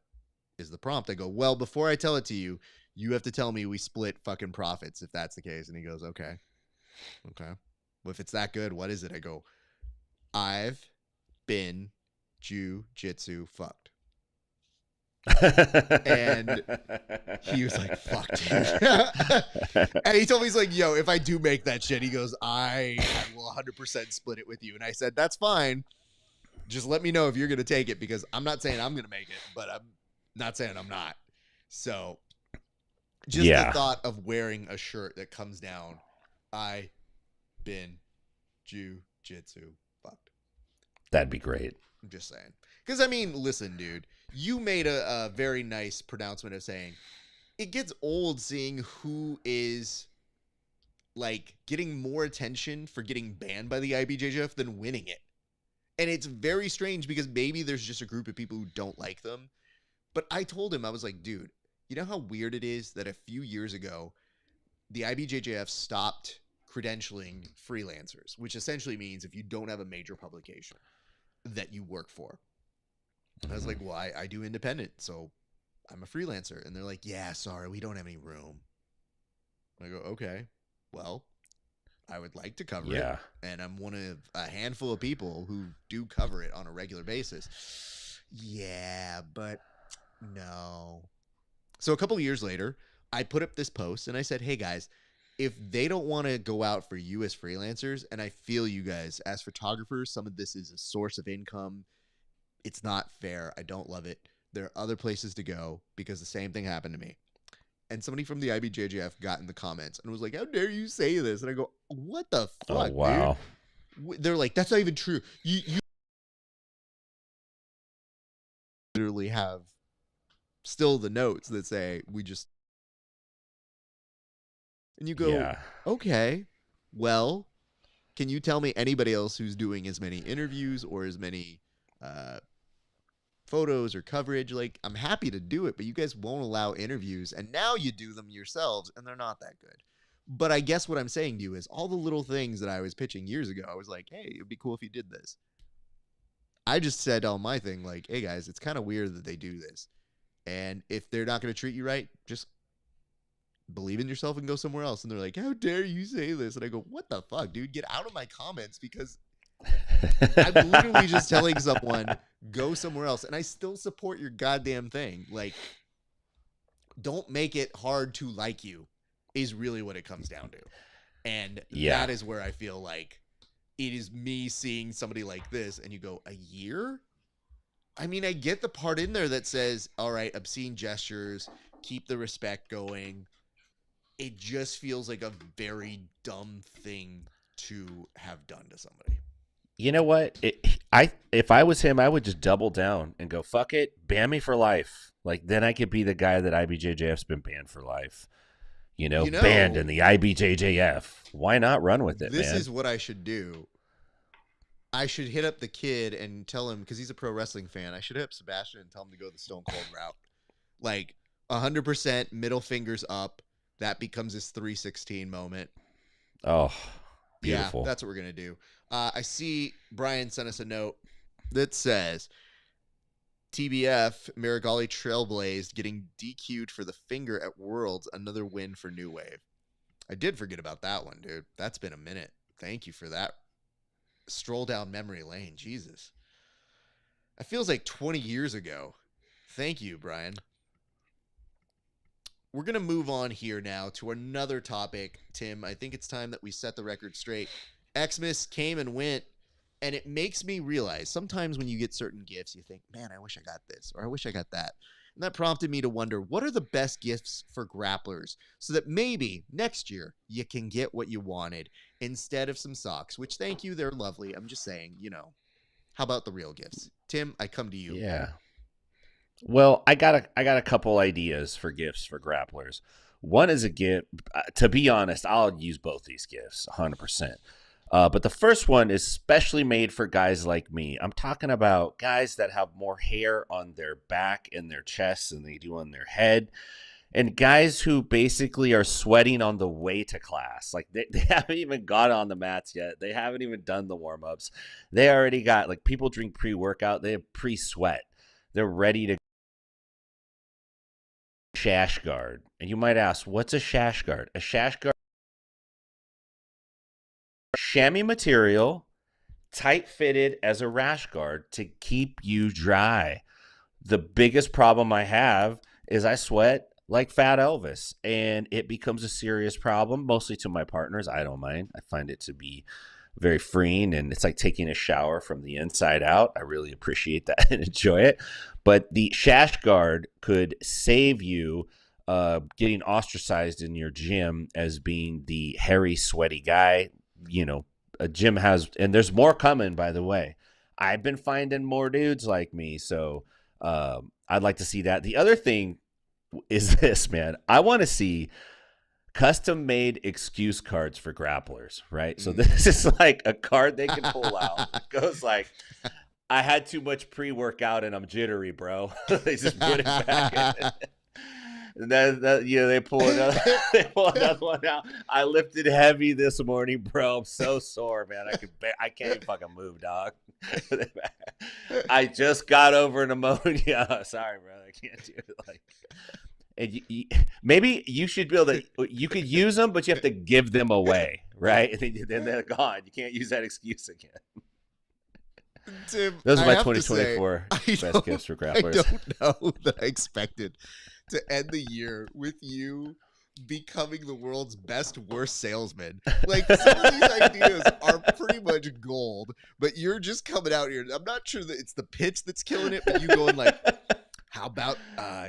is the prompt? I go, well, before I tell it to you, you have to tell me we split fucking profits if that's the case. And he goes, okay. Well, if it's that good, what is it? I go, I've been jiu-jitsu fucked. And he was like, fuck, dude. And he told me, he's like, yo, if I do make that shit, he goes, I will 100% split it with you. And I said, that's fine. Just let me know if you're going to take it, because I'm not saying I'm going to make it, but I'm not saying I'm not. So just the thought of wearing a shirt that comes down, I been jiu-jitsu fucked. That'd be great. I'm just saying. Because, I mean, listen, dude, you made a very nice pronouncement of saying it gets old seeing who is, like, getting more attention for getting banned by the IBJJF than winning it. And it's very strange because maybe there's just a group of people who don't like them. But I told him, I was like, dude, you know how weird it is that a few years ago, the IBJJF stopped credentialing freelancers, which essentially means if you don't have a major publication that you work for. I was like, well, I do independent, so I'm a freelancer. And they're like, yeah, sorry, we don't have any room. I go, okay, well, I would like to cover it. And I'm one of a handful of people who do cover it on a regular basis. Yeah, but no. So a couple of years later, I put up this post and I said, hey, guys, if they don't want to go out for you as freelancers, and I feel you guys as photographers, some of this is a source of income. It's not fair. I don't love it. There are other places to go, because the same thing happened to me. And somebody from the IBJJF got in the comments and was like, how dare you say this? And I go, what the fuck, dude? They're like, that's not even true. You literally have still the notes that say we just. And you go, okay, well, can you tell me anybody else who's doing as many interviews or as many photos or coverage? Like, I'm happy to do it, but you guys won't allow interviews, and now you do them yourselves, and they're not that good. But I guess what I'm saying to you is all the little things that I was pitching years ago, I was like, hey, it'd be cool if you did this. I just said on my thing, like, hey, guys, it's kind of weird that they do this. And if they're not going to treat you right, just believe in yourself and go somewhere else. And they're like, how dare you say this? And I go, what the fuck, dude? Get out of my comments, because I'm literally just telling someone, go somewhere else. And I still support your goddamn thing. Like, don't make it hard to like you is really what it comes down to. And that is where I feel like it is me seeing somebody like this and you go, a year? I mean, I get the part in there that says, all right, obscene gestures, keep the respect going. It just feels like a very dumb thing to have done to somebody. You know what? If I was him, I would just double down and go, fuck it, ban me for life. Like, then I could be the guy that IBJJF's been banned for life. You know, banned in the IBJJF. Why not run with it, man? This is what I should do. I should hit up the kid and tell him, because he's a pro wrestling fan, I should hit up Sebastian and tell him to go the Stone Cold route. Like, 100% middle fingers up. That becomes his 316 moment. Oh, beautiful. Yeah, that's what we're going to do. I see Brian sent us a note that says, TBF, Marigali trailblazed, getting DQ'd for the finger at Worlds, another win for New Wave. I did forget about that one, dude. That's been a minute. Thank you for that. Stroll down memory lane. Jesus. It feels like 20 years ago. Thank you, Brian. We're going to move on here now to another topic, Tim. I think it's time that we set the record straight. Xmas came and went, and it makes me realize sometimes when you get certain gifts, you think, man, I wish I got this, or I wish I got that. And that prompted me to wonder, what are the best gifts for grapplers so that maybe next year you can get what you wanted instead of some socks, which, thank you, they're lovely. I'm just saying, you know, how about the real gifts? Tim, I come to you. Yeah. Well, I got a couple ideas for gifts for grapplers. One is a gift. To be honest, I'll use both these gifts 100%. But the first one is specially made for guys like me. I'm talking about guys that have more hair on their back and their chests than they do on their head. And guys who basically are sweating on the way to class. Like, they haven't even got on the mats yet. They haven't even done the warm-ups. They already got, like, people drink pre-workout. They have pre-sweat. they're ready to shash guard. And you might ask, what's a shash guard? A shash guard, chamois material, tight fitted as a rash guard to keep you dry. The biggest problem I have is I sweat like Fat Elvis, and it becomes a serious problem, mostly to my partners. I don't mind. I find it to be very freeing, and it's like taking a shower from the inside out. I really appreciate that and enjoy it. But the shash guard could save you getting ostracized in your gym as being the hairy, sweaty guy. You know, a gym has, and there's more coming, by the way. I've been finding more dudes like me, so I'd like to see that. The other thing is this, man. I want to see custom made excuse cards for grapplers, right? So this is like a card they can pull out. It goes like, I had too much pre-workout and I'm jittery, bro. They just put it back in. And then they pull another one out. I lifted heavy this morning, bro. I'm so sore, man. I can't even fucking move, dog. I just got over pneumonia. Sorry, bro. I can't do it. Like, and maybe you should be able to. You could use them, but you have to give them away, right? And then they're gone. You can't use that excuse again. Tim, those are my 2024 best gifts for grapplers. I don't know that I expected to end the year with you becoming the world's best worst salesman. Like, some of these ideas are pretty much gold, but you're just coming out here. I'm not sure that it's the pitch that's killing it, but you going like, how about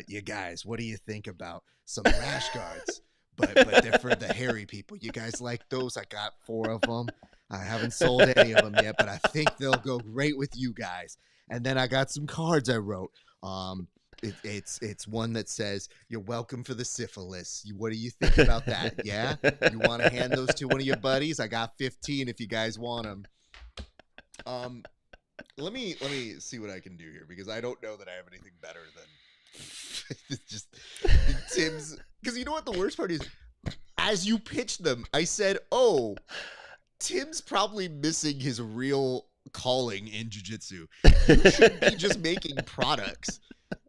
you guys, what do you think about some rash guards, but they're for the hairy people? You guys like those? I got 4 of them. I haven't sold any of them yet, but I think they'll go great with you guys. And then I got some cards I wrote. It's one that says, "You're welcome for the syphilis." What do you think about that? Yeah? You want to hand those to one of your buddies? I got 15 if you guys want them. Let me see what I can do here, because I don't know that I have anything better than just Tim's. Because you know what the worst part is? As you pitched them, I said, "Oh, Tim's probably missing his real calling in jiu-jitsu. You should be just making products."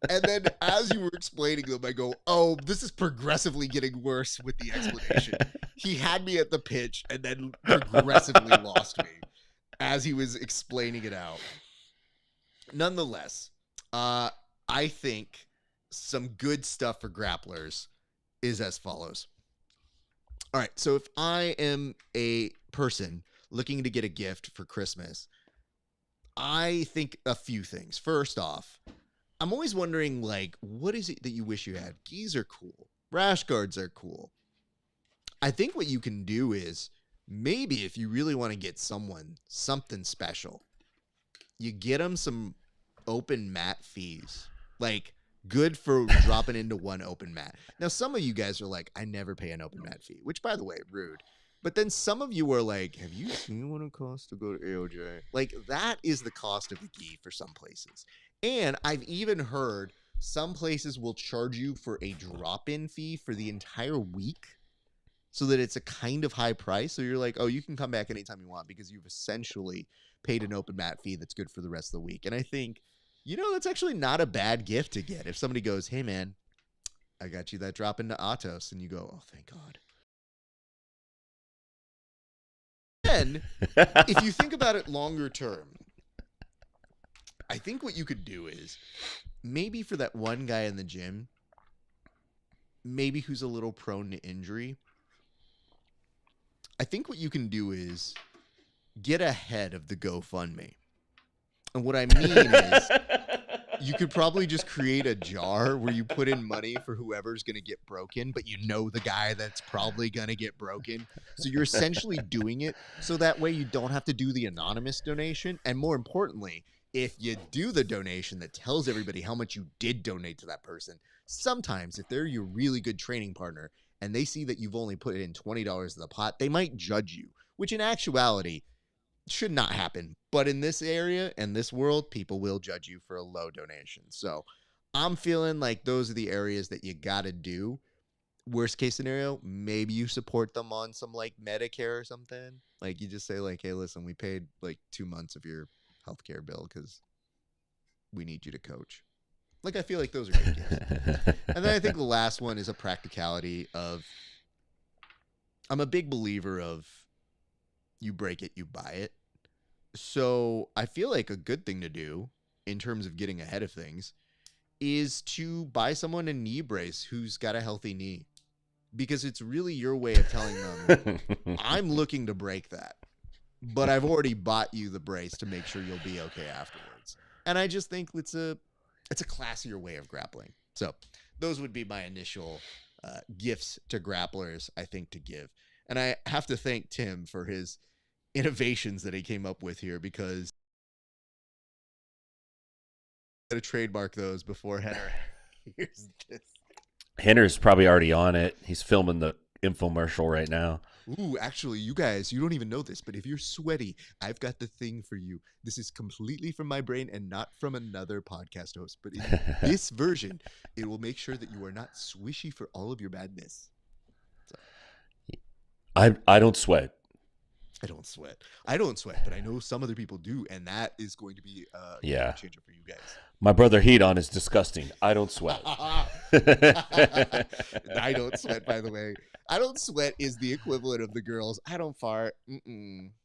And then as you were explaining them, I go, "Oh, this is progressively getting worse with the explanation." He had me at the pitch and then progressively lost me as he was explaining it out. Nonetheless, I think some good stuff for grapplers is as follows. All right, so if I am a person looking to get a gift for Christmas, I think a few things. First off, I'm always wondering, like, what is it that you wish you had? Gis are cool. Rash guards are cool. I think what you can do is, maybe if you really want to get someone something special, you get them some open mat fees. Like, good for dropping into one open mat. Now, some of you guys are like, I never pay an open mat fee, which, by the way, rude. But then some of you are like, have you seen what it costs to go to AOJ? Like, that is the cost of the gi for some places. And I've even heard some places will charge you for a drop-in fee for the entire week, so that it's a kind of high price. So you're like, oh, you can come back anytime you want because you've essentially paid an open mat fee that's good for the rest of the week. And I think, that's actually not a bad gift to get. If somebody goes, hey, man, I got you that drop into Atos, and you go, oh, thank God. Then, if you think about it longer term, I think what you could do is, maybe for that one guy in the gym, maybe who's a little prone to injury, I think what you can do is get ahead of the GoFundMe. And what I mean is, you could probably just create a jar where you put in money for whoever's going to get broken, but you know the guy that's probably going to get broken. So you're essentially doing it so that way you don't have to do the anonymous donation. And more importantly, if you do the donation that tells everybody how much you did donate to that person, sometimes if they're your really good training partner and they see that you've only put in $20 in the pot, they might judge you, which in actuality should not happen. But in this area and this world, people will judge you for a low donation. So I'm feeling like those are the areas that you got to do. Worst case scenario, maybe you support them on some like Medicare or something. Like you just say like, hey, listen, we paid like 2 months of your healthcare bill because we need you to coach. Like, I feel like those are good gifts. And then I think the last one is a practicality of, I'm a big believer of, you break it, you buy it. So I feel like a good thing to do in terms of getting ahead of things is to buy someone a knee brace who's got a healthy knee, because it's really your way of telling them, I'm looking to break that, but I've already bought you the brace to make sure you'll be okay afterwards. And I just think it's a classier way of grappling. So those would be my initial gifts to grapplers, I think, to give. And I have to thank Tim for his innovations that he came up with here, because I'm going to trademark those before Henner hears this. Henner's probably already on it. He's filming the infomercial right now. Ooh, actually, you guys, you don't even know this, but if you're sweaty, I've got the thing for you. This is completely from my brain and not from another podcast host. But in this version, it will make sure that you are not swishy for all of your badness. So. I don't sweat. I don't sweat, but I know some other people do, and that is going to be a game changer for you guys. My brother Hedon is disgusting. I don't sweat. I don't sweat, by the way. I don't sweat is the equivalent of the girls. I don't fart.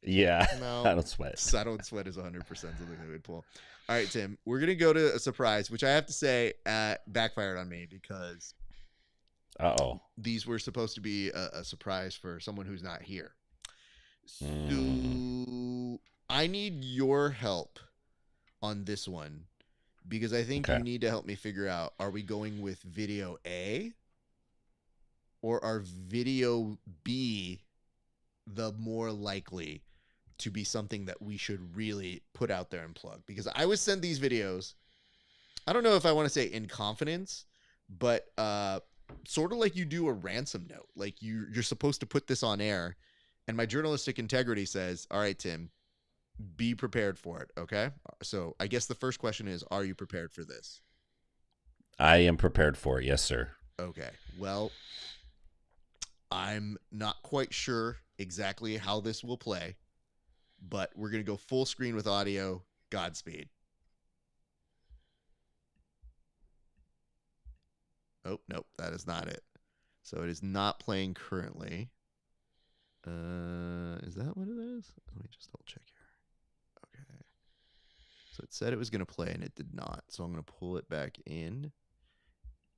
Yeah. No. I don't sweat. I don't sweat is 100% something that would pull. All right, Tim. We're going to go to a surprise, which I have to say backfired on me, because these were supposed to be a surprise for someone who's not here. So I need your help on this one, because I think you need to help me figure out, are we going with video A or are video B the more likely to be something that we should really put out there and plug? Because I was sent these videos, I don't know if I want to say in confidence, but sort of like you do a ransom note. Like you're supposed to put this on air. And my journalistic integrity says, all right, Tim, be prepared for it, okay? So I guess the first question is, are you prepared for this? I am prepared for it, yes, sir. Okay, well, I'm not quite sure exactly how this will play, but we're going to go full screen with audio. Godspeed. Oh, nope, that is not it. So it is not playing currently. Is that what it is? Let me just double check here. Okay. So it said it was going to play and it did not. So I'm going to pull it back in.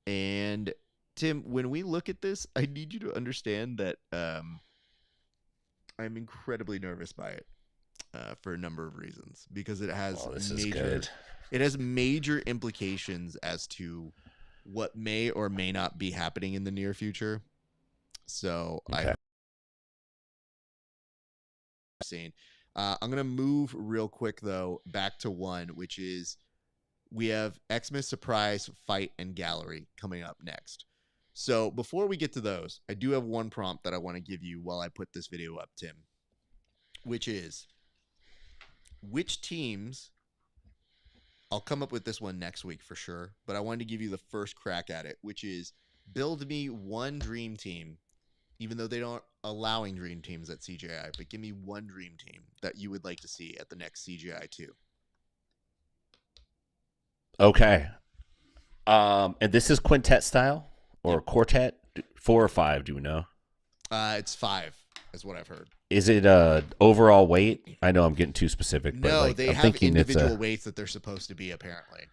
And Tim, when we look at this, I need you to understand that I'm incredibly nervous by it for a number of reasons, because it has major implications as to what may or may not be happening in the near future. So I'm going to move real quick, though, back to one, which is we have Xmas Surprise, Fight, and Gallery coming up next. So before we get to those, I do have one prompt that I want to give you while I put this video up, Tim, which is, which teams, I'll come up with this one next week for sure, but I wanted to give you the first crack at it, which is build me one dream team, even though they don't allowing dream teams at CGI, but give me one dream team that you would like to see at the next CGI 2. Okay. And this is quintet style or quartet? 4 or 5, do you know? It's 5 is what I've heard. Is it overall weight? I know I'm getting too specific, but no, they have individual weights that they're supposed to be, apparently.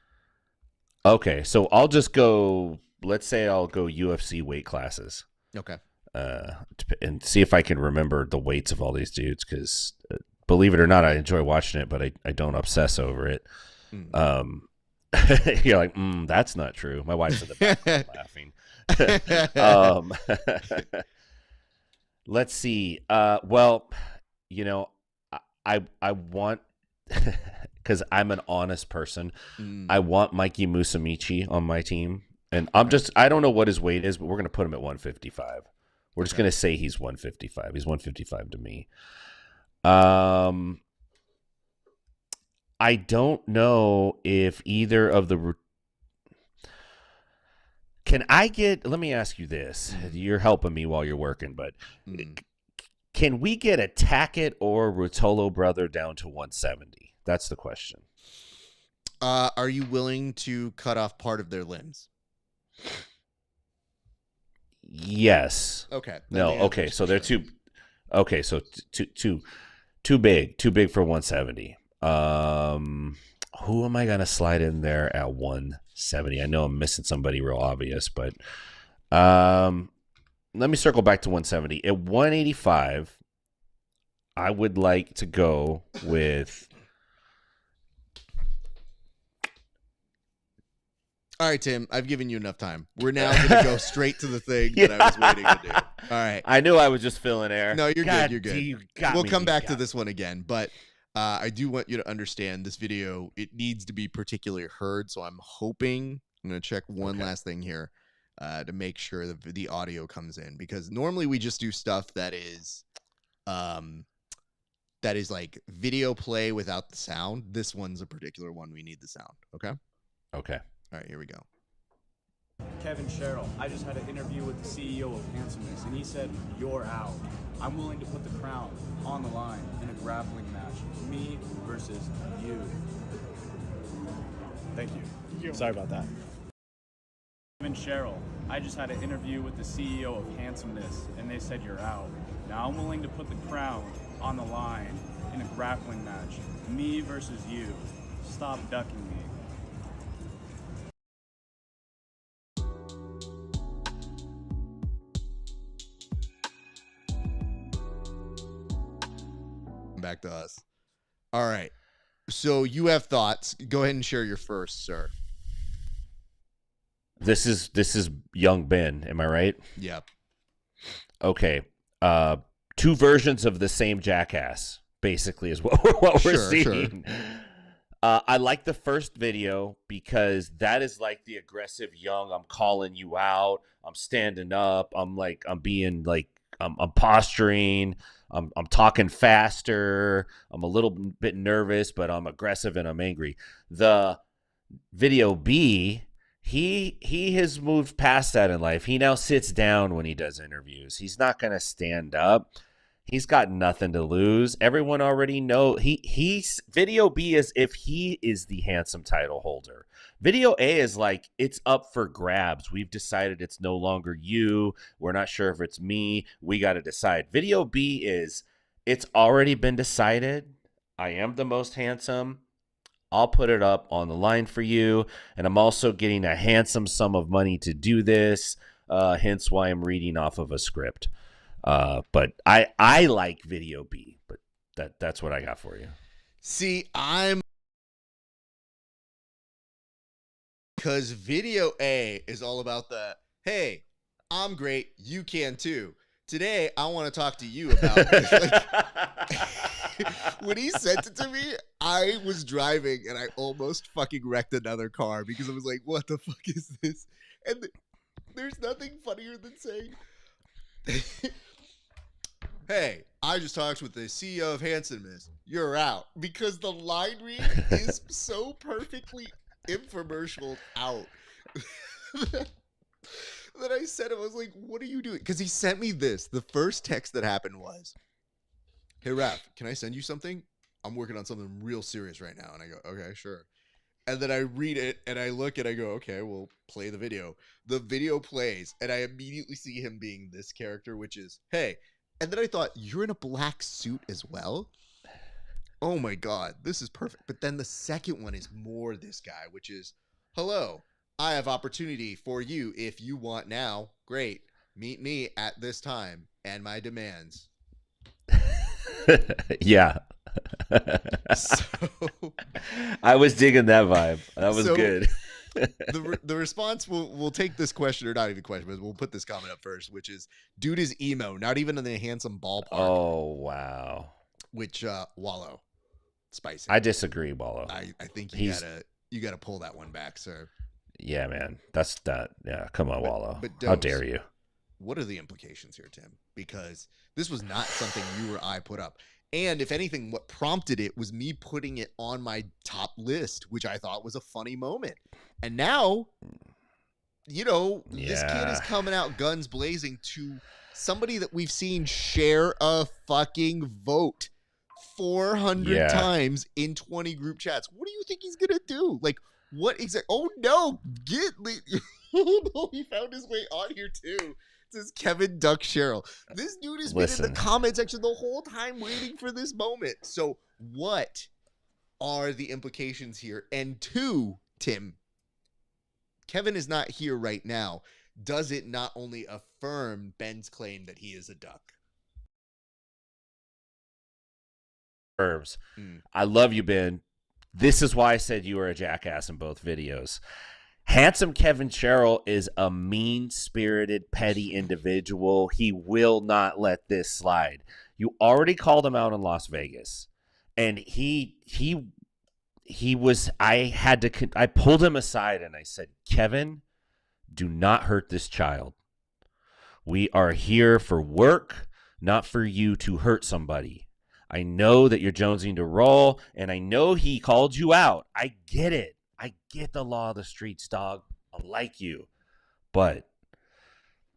Okay, so I'll just go, let's say I'll go UFC weight classes. Okay. And see if I can remember the weights of all these dudes, because believe it or not, I enjoy watching it, but I don't obsess over it. You're like, that's not true. My wife's in the background laughing. Let's see. Well, you know, I want, because I'm an honest person, I want Mikey Musumeci on my team, and I don't know what his weight is, but we're gonna put him at 155. We're just going to say he's 155. He's 155 to me. I don't know if either of the... let me ask you this. You're helping me while you're working, but can we get a Tackett or Ruotolo brother down to 170? That's the question. Are you willing to cut off part of their limbs? Yes. Okay. No. Okay. So they're too. Okay. So too big for 170. Who am I gonna slide in there at 170? I know I'm missing somebody real obvious, but let me circle back to 170. At 185, I would like to go with. All right, Tim, I've given you enough time. We're now going to go straight to the thing that I was waiting to do. All right. I knew I was just filling air. No, you're good. You're good. We'll come back to me. this one again, but I do want you to understand this video, it needs to be particularly heard, so I'm hoping, I'm going to check one last thing here to make sure the audio comes in, because normally we just do stuff that is like video play without the sound. This one's a particular one we need the sound, okay? Okay. All right, here we go. KEVIN SHERRILL, I just had an interview with the CEO of Handsomeness, and he said, you're out. I'm willing to put the crown on the line in a grappling match. Me versus you. Thank you. Sorry about that. KEVIN SHERRILL, I just had an interview with the CEO of Handsomeness, and they said you're out. Now I'm willing to put the crown on the line in a grappling match. Me versus you. Stop ducking me. Back to us. All right. So you have thoughts. Go ahead and share your first, sir. This is young Ben, am I right? Yep. Okay. Two versions of the same jackass, basically, is what we're seeing. Sure. I like the first video because that is like the aggressive young, I'm calling you out, I'm standing up, I'm posturing, I'm talking faster, I'm a little bit nervous, but I'm aggressive and I'm angry. The video B, he has moved past that in life. He now sits down when he does interviews. He's not going to stand up. He's got nothing to lose. Everyone already know he's video B is if he is the handsome title holder. Video A is like it's up for grabs. We've decided it's no longer you. We're not sure if it's me. We got to decide. Video B is it's already been decided. I am the most handsome. I'll put it up on the line for you, and I'm also getting a handsome sum of money to do this. Hence why I'm reading off of a script. But I like video B, but that's what I got for you. See, because video A is all about the, hey, I'm great, you can too. Today, I want to talk to you about this. When he sent it to me, I was driving and I almost fucking wrecked another car because I was like, what the fuck is this? And there's nothing funnier than saying, hey, I just talked with the CEO of Handsomeness. You're out. Because the line read is so perfectly infomercial out. That I said, I was like, what are you doing? Because he sent me this. The first text that happened was, hey, Raph, can I send you something? I'm working on something real serious right now. And I go, okay, sure. And then I read it and I look and I go, okay, we'll play the video. The video plays and I immediately see him being this character, which is, hey. And then I thought, you're in a black suit as well? Oh my God, this is perfect. But then the second one is more this guy, which is, hello, I have opportunity for you if you want now. Great. Meet me at this time and my demands. Yeah. So, I was digging that vibe. That was good. The response, we'll take this question, or not even question, but we'll put this comment up first, which is, dude is emo, not even in the handsome ballpark. Oh, wow. Which, Wallow. Spicy. I disagree, Wallow. I think you gotta pull that one back, sir. Yeah, man. That's that. Yeah, come on, Wallow. But how dare you? What are the implications here, Tim? Because this was not something you or I put up. And if anything, what prompted it was me putting it on my top list, which I thought was a funny moment. And now, this kid is coming out guns blazing to somebody that we've seen share a fucking vote 400 times in 20 group chats. What do you think he's going to do? Like, what exactly? Oh, no. Oh, no. He found his way on here, too. It says Kevin Duck Sherrill. This dude has been in the comment section the whole time waiting for this moment. So what are the implications here? And two, Tim, Kevin is not here right now. Does it not only affirm Ben's claim that he is a duck? I love you, Ben. This is why I said you were a jackass in both videos. Handsome Kevin Sherrill is a mean-spirited, petty individual. He will not let this slide. You already called him out in Las Vegas, and he was. I pulled him aside and I said, Kevin, do not hurt this child. We are here for work, not for you to hurt somebody. I know that you're jonesing to roll, and I know he called you out. I get it. I get the law of the streets, dog. I'm like you. But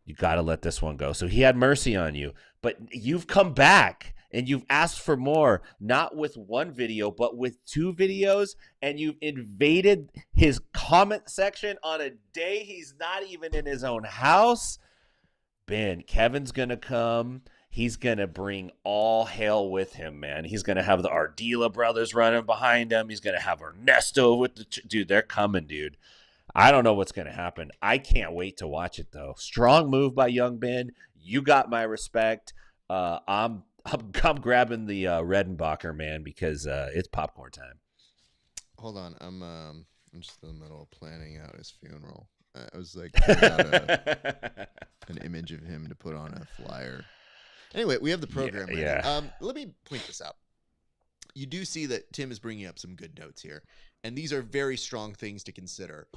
you got to let this one go. So he had mercy on you. But you've come back, and you've asked for more, not with one video, but with 2 videos, and you've invaded his comment section on a day he's not even in his own house. Ben, Kevin's going to come. He's going to bring all hell with him, man. He's going to have the Ardila brothers running behind him. He's going to have Ernesto with the dude. They're coming, dude. I don't know what's going to happen. I can't wait to watch it, though. Strong move by young Ben. You got my respect. I'm grabbing the Redenbacher, man, because it's popcorn time. Hold on. I'm just in the middle of planning out his funeral. I was like, putting out an image of him to put on a flyer. Anyway, we have the program ready. Yeah. Let me point this out. You do see that Tim is bringing up some good notes here, and these are very strong things to consider,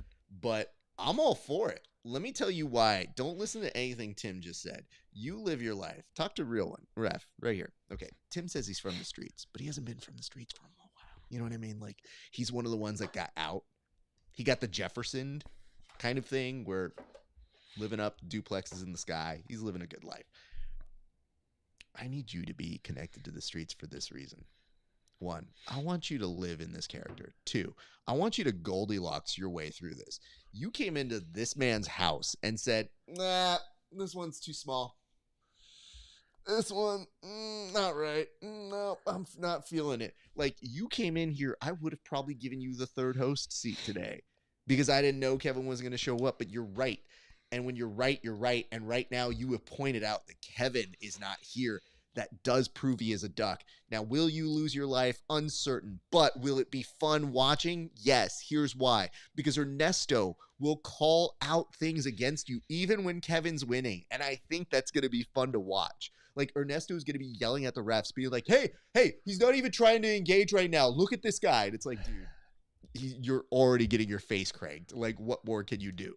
but I'm all for it. Let me tell you why. Don't listen to anything Tim just said. You live your life. Talk to real one. Ref, right here. Okay, Tim says he's from the streets, but he hasn't been from the streets for a while. You know what I mean? Like, he's one of the ones that got out. He got the Jefferson kind of thing where living up duplexes in the sky. He's living a good life. I need you to be connected to the streets for this reason. 1, I want you to live in this character. 2, I want you to Goldilocks your way through this. You came into this man's house and said, nah, this one's too small. This one, not right. No, I'm not feeling it. Like, you came in here, I would have probably given you the 3rd host seat today because I didn't know Kevin was going to show up, but you're right. And when you're right, you're right. And right now you have pointed out that Kevin is not here. That does prove he is a duck. Now, will you lose your life? Uncertain. But will it be fun watching? Yes. Here's why. Because Ernesto will call out things against you even when Kevin's winning. And I think that's going to be fun to watch. Like, Ernesto is going to be yelling at the refs, being like, hey, he's not even trying to engage right now. Look at this guy. And it's like, dude, you're already getting your face cranked. Like, what more can you do?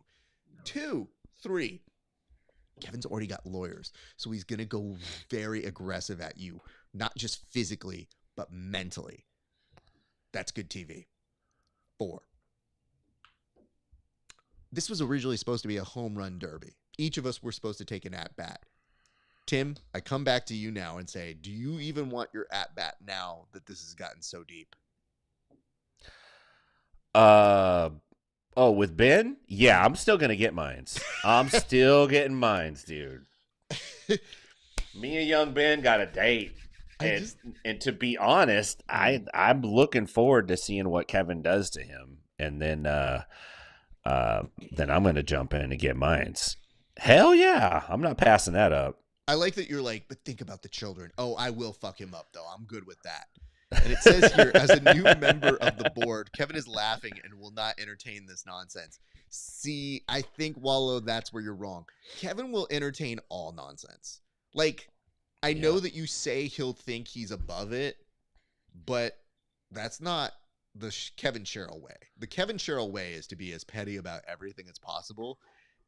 2, 3. Kevin's already got lawyers, so he's going to go very aggressive at you, not just physically, but mentally. That's good TV. 4. This was originally supposed to be a home run derby. Each of us were supposed to take an at-bat. Tim, I come back to you now and say, do you even want your at-bat now that this has gotten so deep? Oh, with Ben? Yeah, I'm still going to get mines. I'm still getting mines, dude. Me and young Ben got a date. And to be honest, I'm looking forward to seeing what Kevin does to him. And then I'm going to jump in and get mines. Hell yeah. I'm not passing that up. I like that you're like, but think about the children. Oh, I will fuck him up, though. I'm good with that. And it says here, as a new member of the board, Kevin is laughing and will not entertain this nonsense. See, I think, Wallow, that's where you're wrong. Kevin will entertain all nonsense. Like, I know that you say he'll think he's above it, but that's not the Kevin Sherrill way. The Kevin Sherrill way is to be as petty about everything as possible,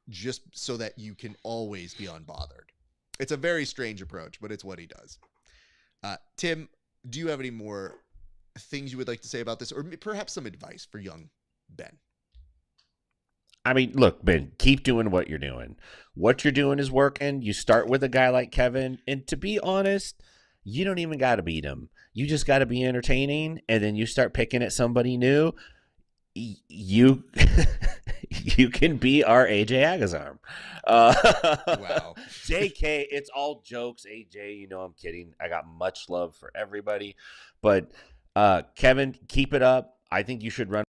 just so that you can always be unbothered. It's a very strange approach, but it's what he does. Tim, do you have any more things you would like to say about this, or perhaps some advice for young Ben? I mean, look, Ben, keep doing what you're doing. What you're doing is working. You start with a guy like Kevin, and to be honest, you don't even got to beat him. You just got to be entertaining, and then you start picking at somebody new. You you can be our AJ Agazarm. Wow. JK, it's all jokes. AJ, you know I'm kidding. I got much love for everybody. But Kevin, keep it up. I think you should run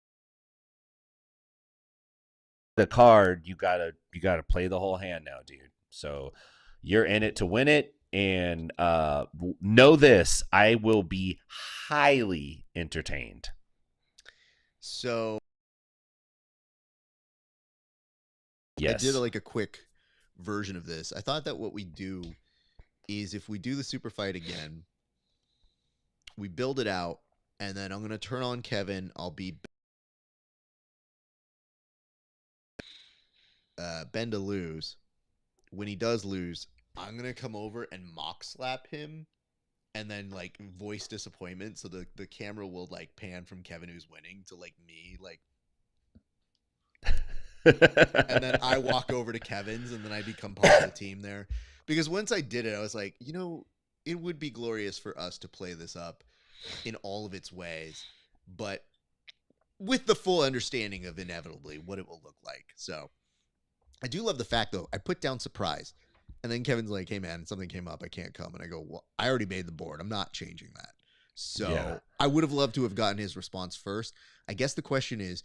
the card. You gotta play the whole hand now, dude. So you're in it to win it. And know this, I will be highly entertained. So yes. I did like a quick version of this. I thought that what we do is if we do the super fight again, we build it out, and then I'm going to turn on Kevin. I'll be Ben to lose. When he does lose, I'm going to come over and mock slap him and then like voice disappointment. So the camera will like pan from Kevin who's winning to like me, like, and then I walk over to Kevin's and then I become part of the team there. Because once I did it, I was like, you know, it would be glorious for us to play this up in all of its ways, but with the full understanding of inevitably what it will look like. So I do love the fact, though, I put down surprise. And then Kevin's like, hey, man, something came up. I can't come. And I go, well, I already made the board. I'm not changing that. So yeah. I would have loved to have gotten his response first. I guess the question is,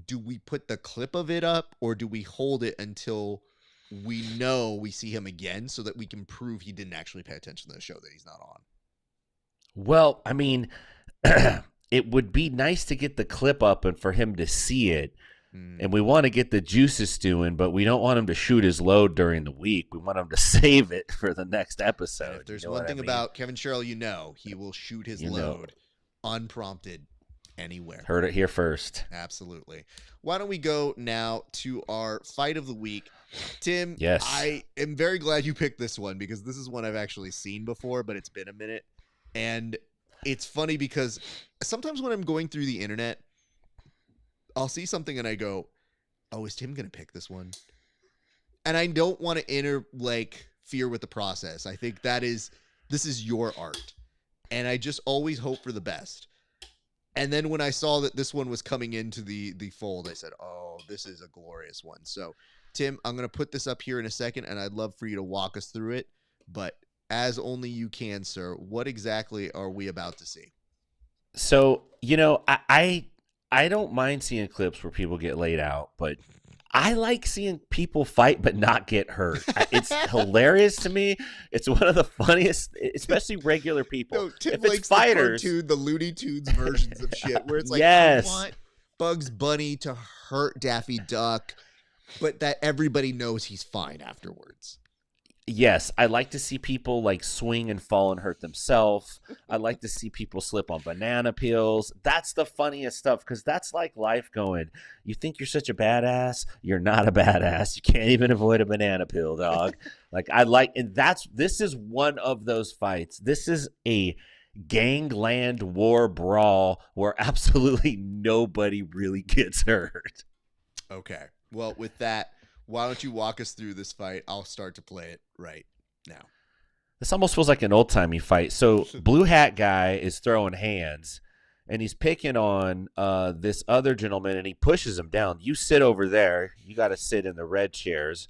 do we put the clip of it up or do we hold it until we know we see him again so that we can prove he didn't actually pay attention to the show that he's not on? Well, I mean, it would be nice to get the clip up and for him to see it. And we want to get the juices stewing, but we don't want him to shoot his load during the week. We want him to save it for the next episode. And if there's one thing about Kevin Sherrill, you know, he will shoot his load unprompted anywhere. Heard it here first. Absolutely. Why don't we go now to our fight of the week? Tim, yes. I am very glad you picked this one because this is one I've actually seen before, but it's been a minute. And it's funny because sometimes when I'm going through the internet, I'll see something and I go, oh, is Tim going to pick this one? And I don't want to interfere with the process. I think this is your art. And I just always hope for the best. And then when I saw that this one was coming into the fold, I said, oh, this is a glorious one. So, Tim, I'm going to put this up here in a second, and I'd love for you to walk us through it. But as only you can, sir, what exactly are we about to see? So, you know, I don't mind seeing clips where people get laid out, but I like seeing people fight but not get hurt. It's hilarious to me. It's one of the funniest, especially regular people. No, Tim if likes it's fighters, the Looney Tunes versions of shit where it's like, yes. I want Bugs Bunny to hurt Daffy Duck, but that everybody knows he's fine afterwards. Yes, I like to see people like swing and fall and hurt themselves. I like to see people slip on banana peels. That's the funniest stuff because that's like life going, you think you're such a badass? You're not a badass. You can't even avoid a banana peel, dog. This is one of those fights. This is a gangland war brawl where absolutely nobody really gets hurt. Okay. Well, with that, why don't you walk us through this fight? I'll start to play it right now. This almost feels like an old-timey fight. So blue hat guy is throwing hands, and he's picking on this other gentleman, and he pushes him down. You sit over there. You got to sit in the red chairs.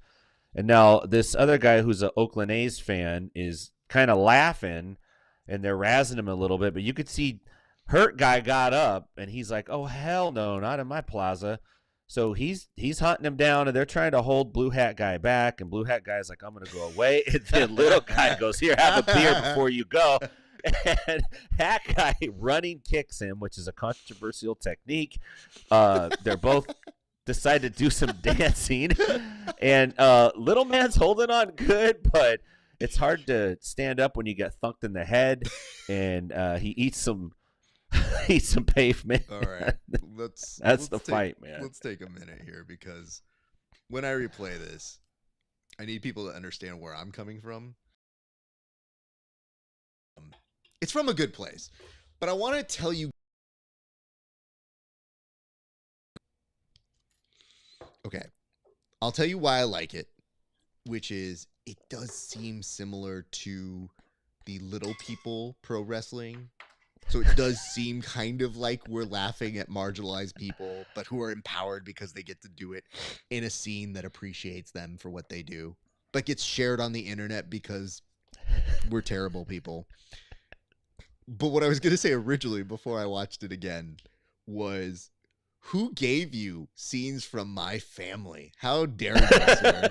And now this other guy who's an Oakland A's fan is kind of laughing, and they're razzing him a little bit. But you could see hurt guy got up, and he's like, oh, hell no, not in my plaza. So he's hunting him down, and they're trying to hold blue hat guy back. And blue hat guy's like, I'm going to go away. And then little guy goes, here, have a beer before you go. And hat guy running kicks him, which is a controversial technique. They're both decide to do some dancing. And little man's holding on good, but it's hard to stand up when you get thunked in the head. And he eats some pavement. All right. That's the fight, man. Let's take a minute here because when I replay this, I need people to understand where I'm coming from. It's from a good place, but I want to tell you. Okay. I'll tell you why I like it, which is it does seem similar to the little people pro wrestling. So it does seem kind of like we're laughing at marginalized people, but who are empowered because they get to do it in a scene that appreciates them for what they do, but gets shared on the internet because we're terrible people. But what I was going to say originally before I watched it again was, who gave you scenes from my family? How dare you, sir?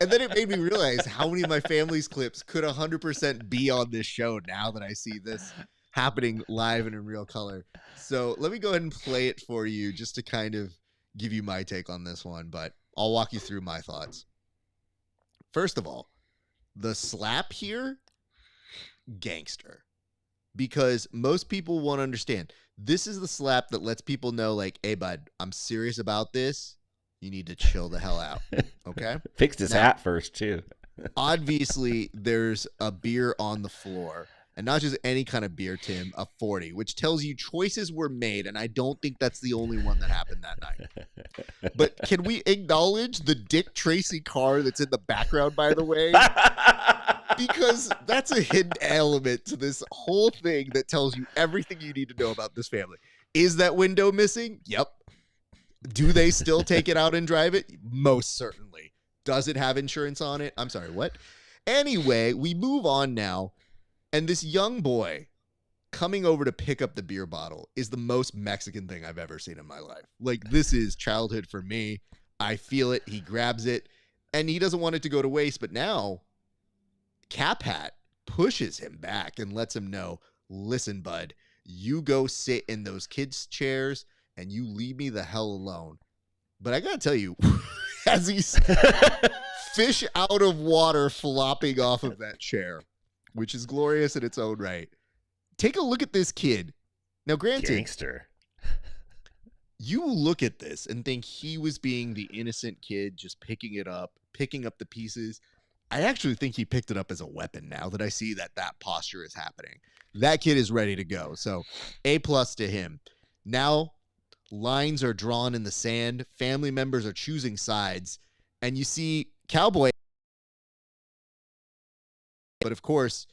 And then it made me realize how many of my family's clips could 100% be on this show now that I see this happening live and in real color. So let me go ahead and play it for you just to kind of give you my take on this one, but I'll walk you through my thoughts. First of all, the slap here, gangster. Because most people won't understand. This is the slap that lets people know, like, hey, bud, I'm serious about this. You need to chill the hell out. Okay? Fixed his hat first, too. Obviously, there's a beer on the floor. And not just any kind of beer, Tim, a 40, which tells you choices were made, and I don't think that's the only one that happened that night. But can we acknowledge the Dick Tracy car that's in the background, by the way? Because that's a hidden element to this whole thing that tells you everything you need to know about this family. Is that window missing? Yep. Do they still take it out and drive it? Most certainly. Does it have insurance on it? I'm sorry, what? Anyway, we move on now. And this young boy coming over to pick up the beer bottle is the most Mexican thing I've ever seen in my life. Like, this is childhood for me. I feel it. He grabs it, and he doesn't want it to go to waste. But now, Cap Hat pushes him back and lets him know, listen, bud, you go sit in those kids' chairs, and you leave me the hell alone. But I got to tell you, as he's fish out of water flopping off of that chair, which is glorious in its own right. Take a look at this kid. Now, granted, Gangster. You look at this and think he was being the innocent kid, just picking it up, picking up the pieces. I actually think he picked it up as a weapon now that I see that posture is happening. That kid is ready to go. So A+ to him. Now, lines are drawn in the sand. Family members are choosing sides. And you see Cowboy. But of course,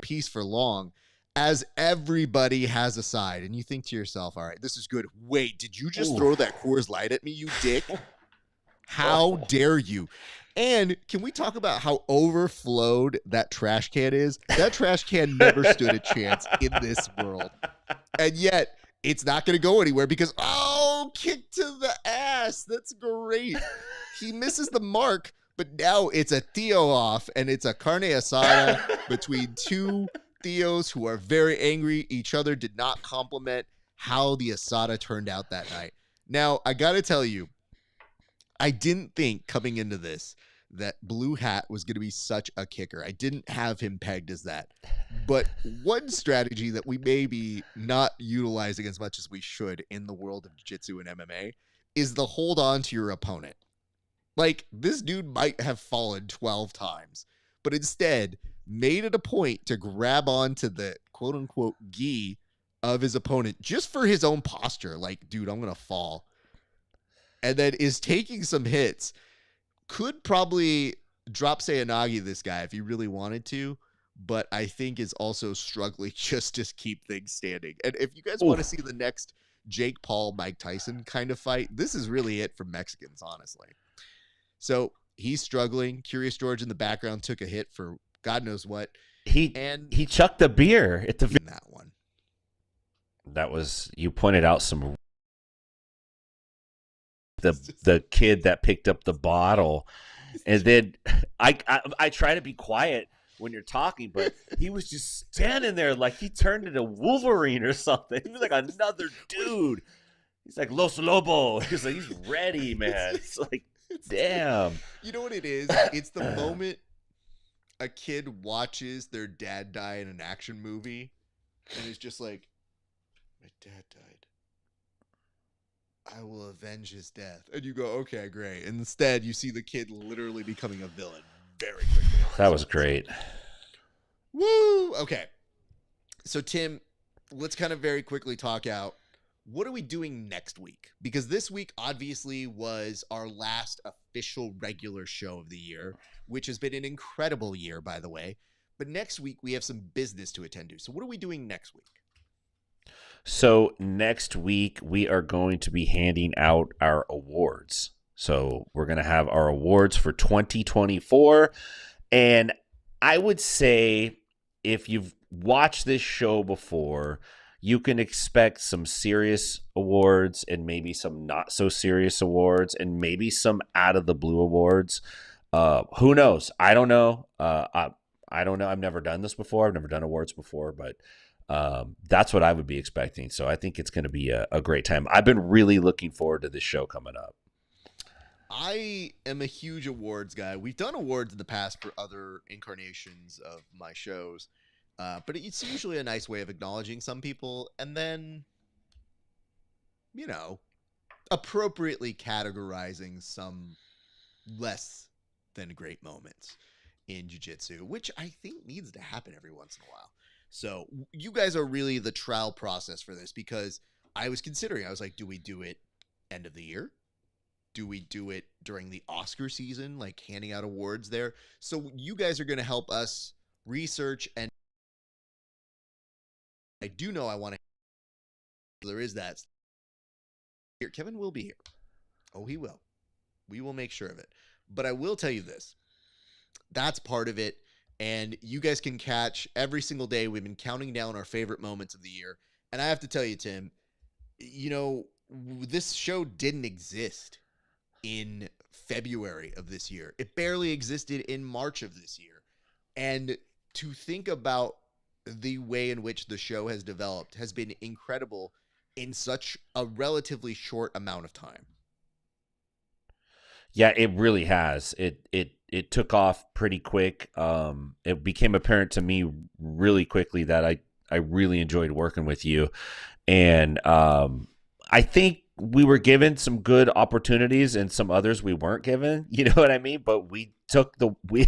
peace for long, as everybody has a side. And you think to yourself, all right, this is good. Wait, did you just throw that Coors Light at me, you dick? How dare you? And can we talk about how overflowed that trash can is? That trash can never stood a chance in this world. And yet, it's not going to go anywhere because, kick to the ass. That's great. He misses the mark. But now it's a Theo off, and it's a carne asada between two Theos who are very angry. Each other did not compliment how the asada turned out that night. Now, I got to tell you, I didn't think coming into this that Blue Hat was going to be such a kicker. I didn't have him pegged as that. But one strategy that we may be not utilizing as much as we should in the world of jiu-jitsu and MMA is the hold on to your opponent. Like, this dude might have fallen 12 times, but instead made it a point to grab onto the quote-unquote gi of his opponent just for his own posture. Like, dude, I'm going to fall. And then is taking some hits. Could probably drop Sayanagi this guy if he really wanted to, but I think is also struggling just to keep things standing. And if you guys want to see the next Jake Paul, Mike Tyson kind of fight, this is really it for Mexicans, honestly. So he's struggling. Curious George in the background took a hit for God knows what. He chucked the beer at the in that one. That was, you pointed out some the kid that picked up the bottle, and then I try to be quiet when you're talking, but he was just standing there like he turned into Wolverine or something. He was like another dude. He's like Los Lobo. He's like, he's ready, man. It's like, damn. You know what it is? It's the moment a kid watches their dad die in an action movie and is just like, my dad died. I will avenge his death. And you go, okay, great. And instead, you see the kid literally becoming a villain very quickly. That was great. Woo! Okay. So, Tim, let's kind of very quickly talk out what are we doing next week? Because this week obviously was our last official regular show of the year, which has been an incredible year, by the way. But next week we have some business to attend to. So what are we doing next week? So next week we are going to be handing out our awards. So we're going to have our awards for 2024. And I would say if you've watched this show before, you can expect some serious awards and maybe some not so serious awards and maybe some out of the blue awards. Who knows? I don't know. I don't know. I've never done this before. I've never done awards before, but that's what I would be expecting. So I think it's going to be a great time. I've been really looking forward to this show coming up. I am a huge awards guy. We've done awards in the past for other incarnations of my shows, but it's usually a nice way of acknowledging some people and then, you know, appropriately categorizing some less than great moments in jiu-jitsu, which I think needs to happen every once in a while. So you guys are really the trial process for this, because I was considering, I was like, do we do it end of the year? Do we do it during the Oscar season, like handing out awards there? So you guys are going to help us research, and I do know I want to. There is that. Here, Kevin will be here. Oh, he will. We will make sure of it. But I will tell you this. That's part of it. And you guys can catch every single day. We've been counting down our favorite moments of the year. And I have to tell you, Tim, you know, this show didn't exist in February of this year. It barely existed in March of this year. And to think about the way in which the show has developed has been incredible in such a relatively short amount of time. Yeah, it really has. It took off pretty quick. It became apparent to me really quickly that I really enjoyed working with you. And I think we were given some good opportunities and some others we weren't given, you know what I mean? But we took we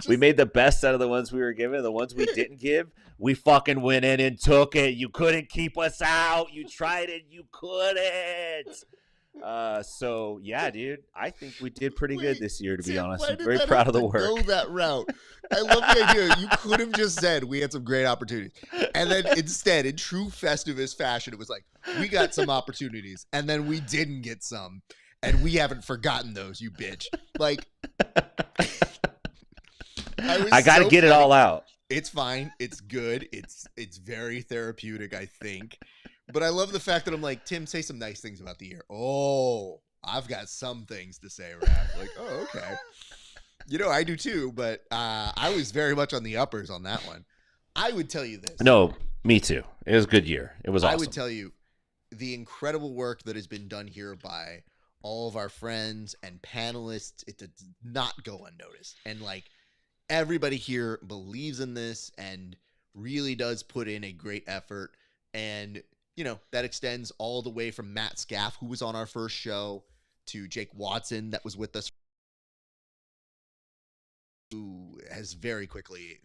made the best out of the ones we were given. The ones we didn't give, we fucking went in and took it. You couldn't keep us out. You tried it, you couldn't. So yeah, dude, I think we did pretty good this year, to be honest. I'm very proud of the work. Go that route. I love the idea. You could have just said we had some great opportunities, and then instead, in true Festivus fashion, it was like we got some opportunities, and then we didn't get some, and we haven't forgotten those. You bitch! Like, I got to get it all out. It's fine. It's good. It's very therapeutic, I think. But I love the fact that I'm like, Tim, say some nice things about the year. Oh, I've got some things to say, Raph. Like, oh, okay. You know, I do too, but I was very much on the uppers on that one. I would tell you this. No, me too. It was a good year. It was awesome. I would tell you the incredible work that has been done here by all of our friends and panelists. It did not go unnoticed. And like, everybody here believes in this and really does put in a great effort. And you know, that extends all the way from Matt Scaff, who was on our first show, to Jake Watson, that was with us, who has very quickly had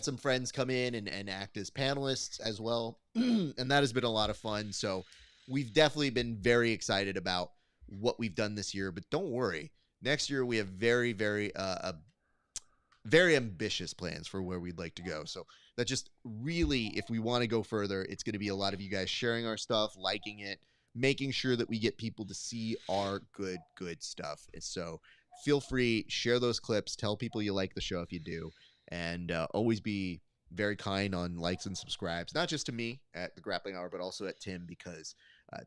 some friends come in and act as panelists as well. And that has been a lot of fun. So we've definitely been very excited about what we've done this year. But don't worry. Next year, we have very, very ambitious plans for where we'd like to go. So that just really, if we want to go further, it's going to be a lot of you guys sharing our stuff, liking it, making sure that we get people to see our good stuff. And so feel free, share those clips, tell people you like the show if you do, and always be very kind on likes and subscribes, not just to me at the Grappling Hour, but also at Tim, because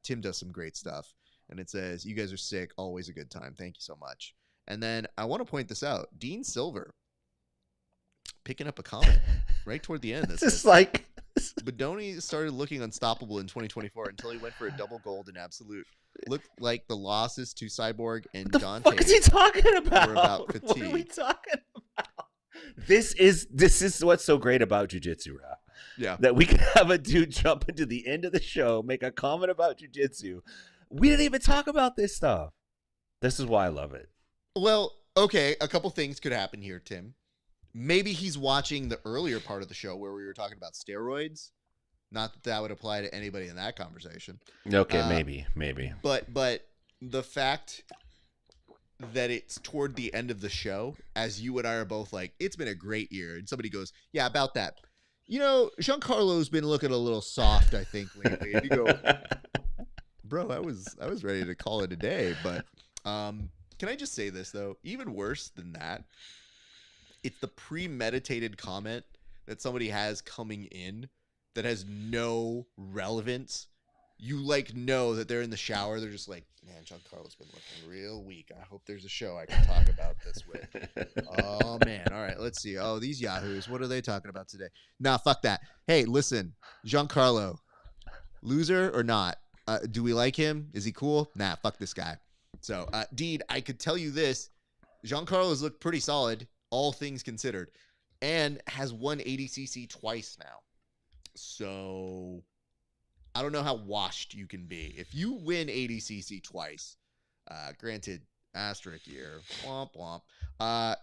Tim does some great stuff. And it says, you guys are sick, always a good time. Thank you so much. And then I want to point this out. Dean Silver picking up a comment right toward the end. This is like Bodoni started looking unstoppable in 2024 until he went for a double gold in absolute. Looked like the losses to Cyborg and what Dante. What the fuck is he talking about? Were about fatigue. What are we talking about? This is what's so great about jiu-jitsu, Raph. Yeah. That we can have a dude jump into the end of the show, make a comment about jiu-jitsu. We didn't even talk about this stuff. This is why I love it. Well, okay, a couple things could happen here, Tim. Maybe he's watching the earlier part of the show where we were talking about steroids, Not that that would apply to anybody in that conversation. Okay, maybe. But the fact that it's toward the end of the show, as you and I are both like, it's been a great year, and somebody goes, yeah, about that. You know, Giancarlo's been looking a little soft, I think, lately. And you go, bro, I was ready to call it a day. But can I just say this, though? Even worse than that, it's the premeditated comment that somebody has coming in that has no relevance. You like know that they're in the shower. They're just like, man, Giancarlo's been looking real weak. I hope there's a show I can talk about this with. Oh, man. All right, let's see. Oh, these yahoos. What are they talking about today? Nah, fuck that. Hey, listen, Giancarlo, loser or not? Do we like him? Is he cool? Nah, fuck this guy. So, Dean, I could tell you this. Giancarlo's looked pretty solid, all things considered, and has won ADCC twice now. So I don't know how washed you can be. If you win ADCC twice, granted, asterisk year, womp womp, I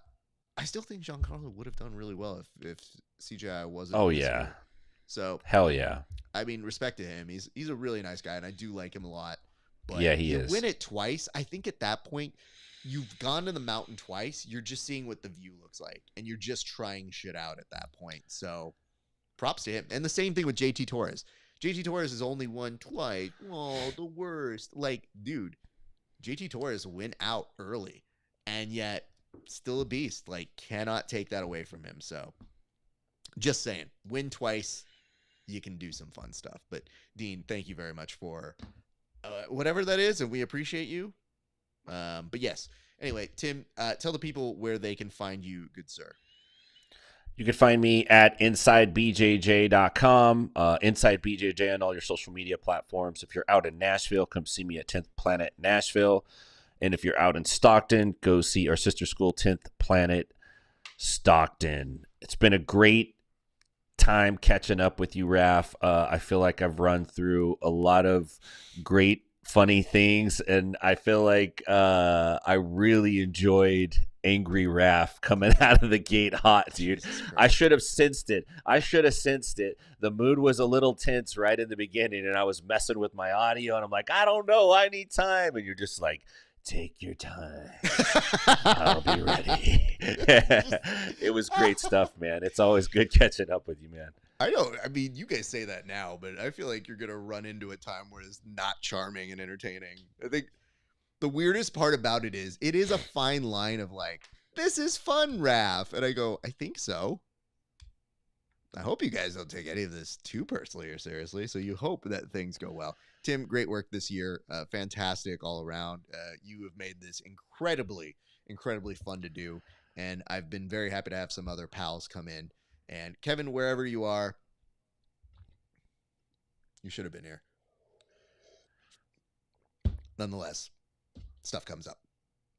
still think Giancarlo would have done really well if CJI wasn't. Oh, yeah. Year. So hell yeah. I mean, respect to him. He's a really nice guy, and I do like him a lot. But yeah, he you is. Win it twice. I think at that point, you've gone to the mountain twice. You're just seeing what the view looks like, and you're just trying shit out at that point. So props to him. And the same thing with JT Torres. JT Torres has only won twice. Oh, the worst. Like, dude, JT Torres went out early, and yet still a beast. Like, cannot take that away from him. So just saying, win twice, you can do some fun stuff. But Dean, thank you very much for whatever that is, and we appreciate you. But yes, anyway, Tim, tell the people where they can find you, good sir. You can find me at InsideBJJ.com, Inside BJJ on all your social media platforms. If you're out in Nashville, come see me at 10th Planet Nashville. And if you're out in Stockton, go see our sister school, 10th Planet Stockton. It's been a great time catching up with you, Raf. I feel like I've run through a lot of great, funny things, and I feel like I really enjoyed Angry Raf coming out of the gate hot, dude. I should have sensed it. The mood was a little tense right in the beginning, and I was messing with my audio, and I'm like, I don't know, I need time. And you're just like, take your time. I'll be ready. It was great stuff, man. It's always good catching up with you, man. I mean, you guys say that now, but I feel like you're going to run into a time where it's not charming and entertaining. I think the weirdest part about it is a fine line of like, this is fun, Raf. And I go, I think so. I hope you guys don't take any of this too personally or seriously. So you hope that things go well. Tim, great work this year. Fantastic all around. You have made this incredibly, incredibly fun to do. And I've been very happy to have some other pals come in. And Kevin, wherever you are, you should have been here. Nonetheless, stuff comes up.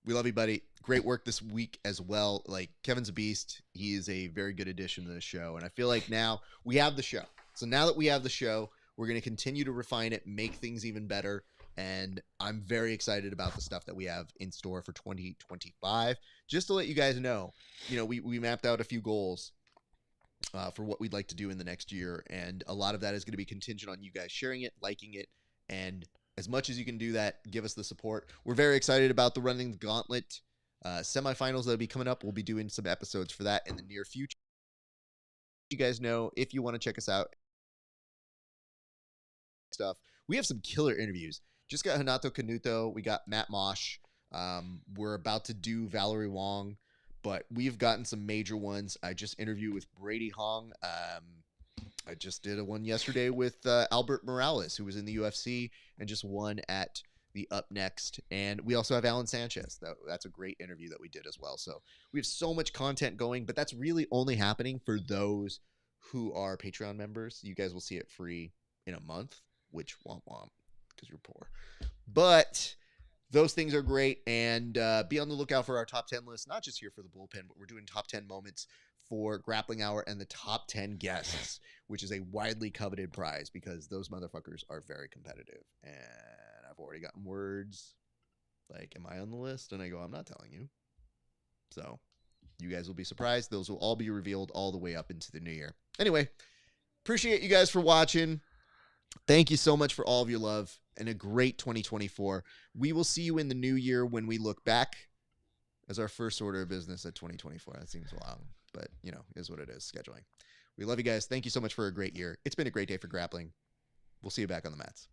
We love you, buddy. Great work this week as well. Like, Kevin's a beast. He is a very good addition to the show. And I feel like now we have the show. So now that we have the show, we're going to continue to refine it, make things even better. And I'm very excited about the stuff that we have in store for 2025. Just to let you guys know, we mapped out a few goals for what we'd like to do in the next year. And a lot of that is going to be contingent on you guys sharing it, liking it, and as much as you can do that, give us the support. We're very excited about the Running the Gauntlet semifinals that'll be coming up. We'll be doing some episodes for that in the near future. You guys know, if you want to check us out, stuff. We have some killer interviews. Just got Hanato Canuto. We got Matt Mosh. We're about to do Valerie Wong, but we've gotten some major ones. I just interviewed with Brady Hong. I just did a one yesterday with Albert Morales, who was in the UFC and just won at the Up Next. And we also have Alan Sanchez. That's a great interview that we did as well. So we have so much content going, but that's really only happening for those who are Patreon members. You guys will see it free in a month, which womp womp, because you're poor. But those things are great. And be on the lookout for our top 10 list, not just here for the Bullpen, but we're doing top 10 moments for Grappling Hour and the top 10 guests, which is a widely coveted prize because those motherfuckers are very competitive. And I've already gotten words like, am I on the list? And I go, I'm not telling you. So you guys will be surprised. Those will all be revealed all the way up into the new year. Anyway, Appreciate you guys for watching. Thank you so much for all of your love and a great 2024. We will see you in the new year when we look back as our first order of business at 2024. That seems long, but is what it is, scheduling. We love you guys. Thank you so much for a great year. It's been a great day for grappling. We'll see you back on the mats.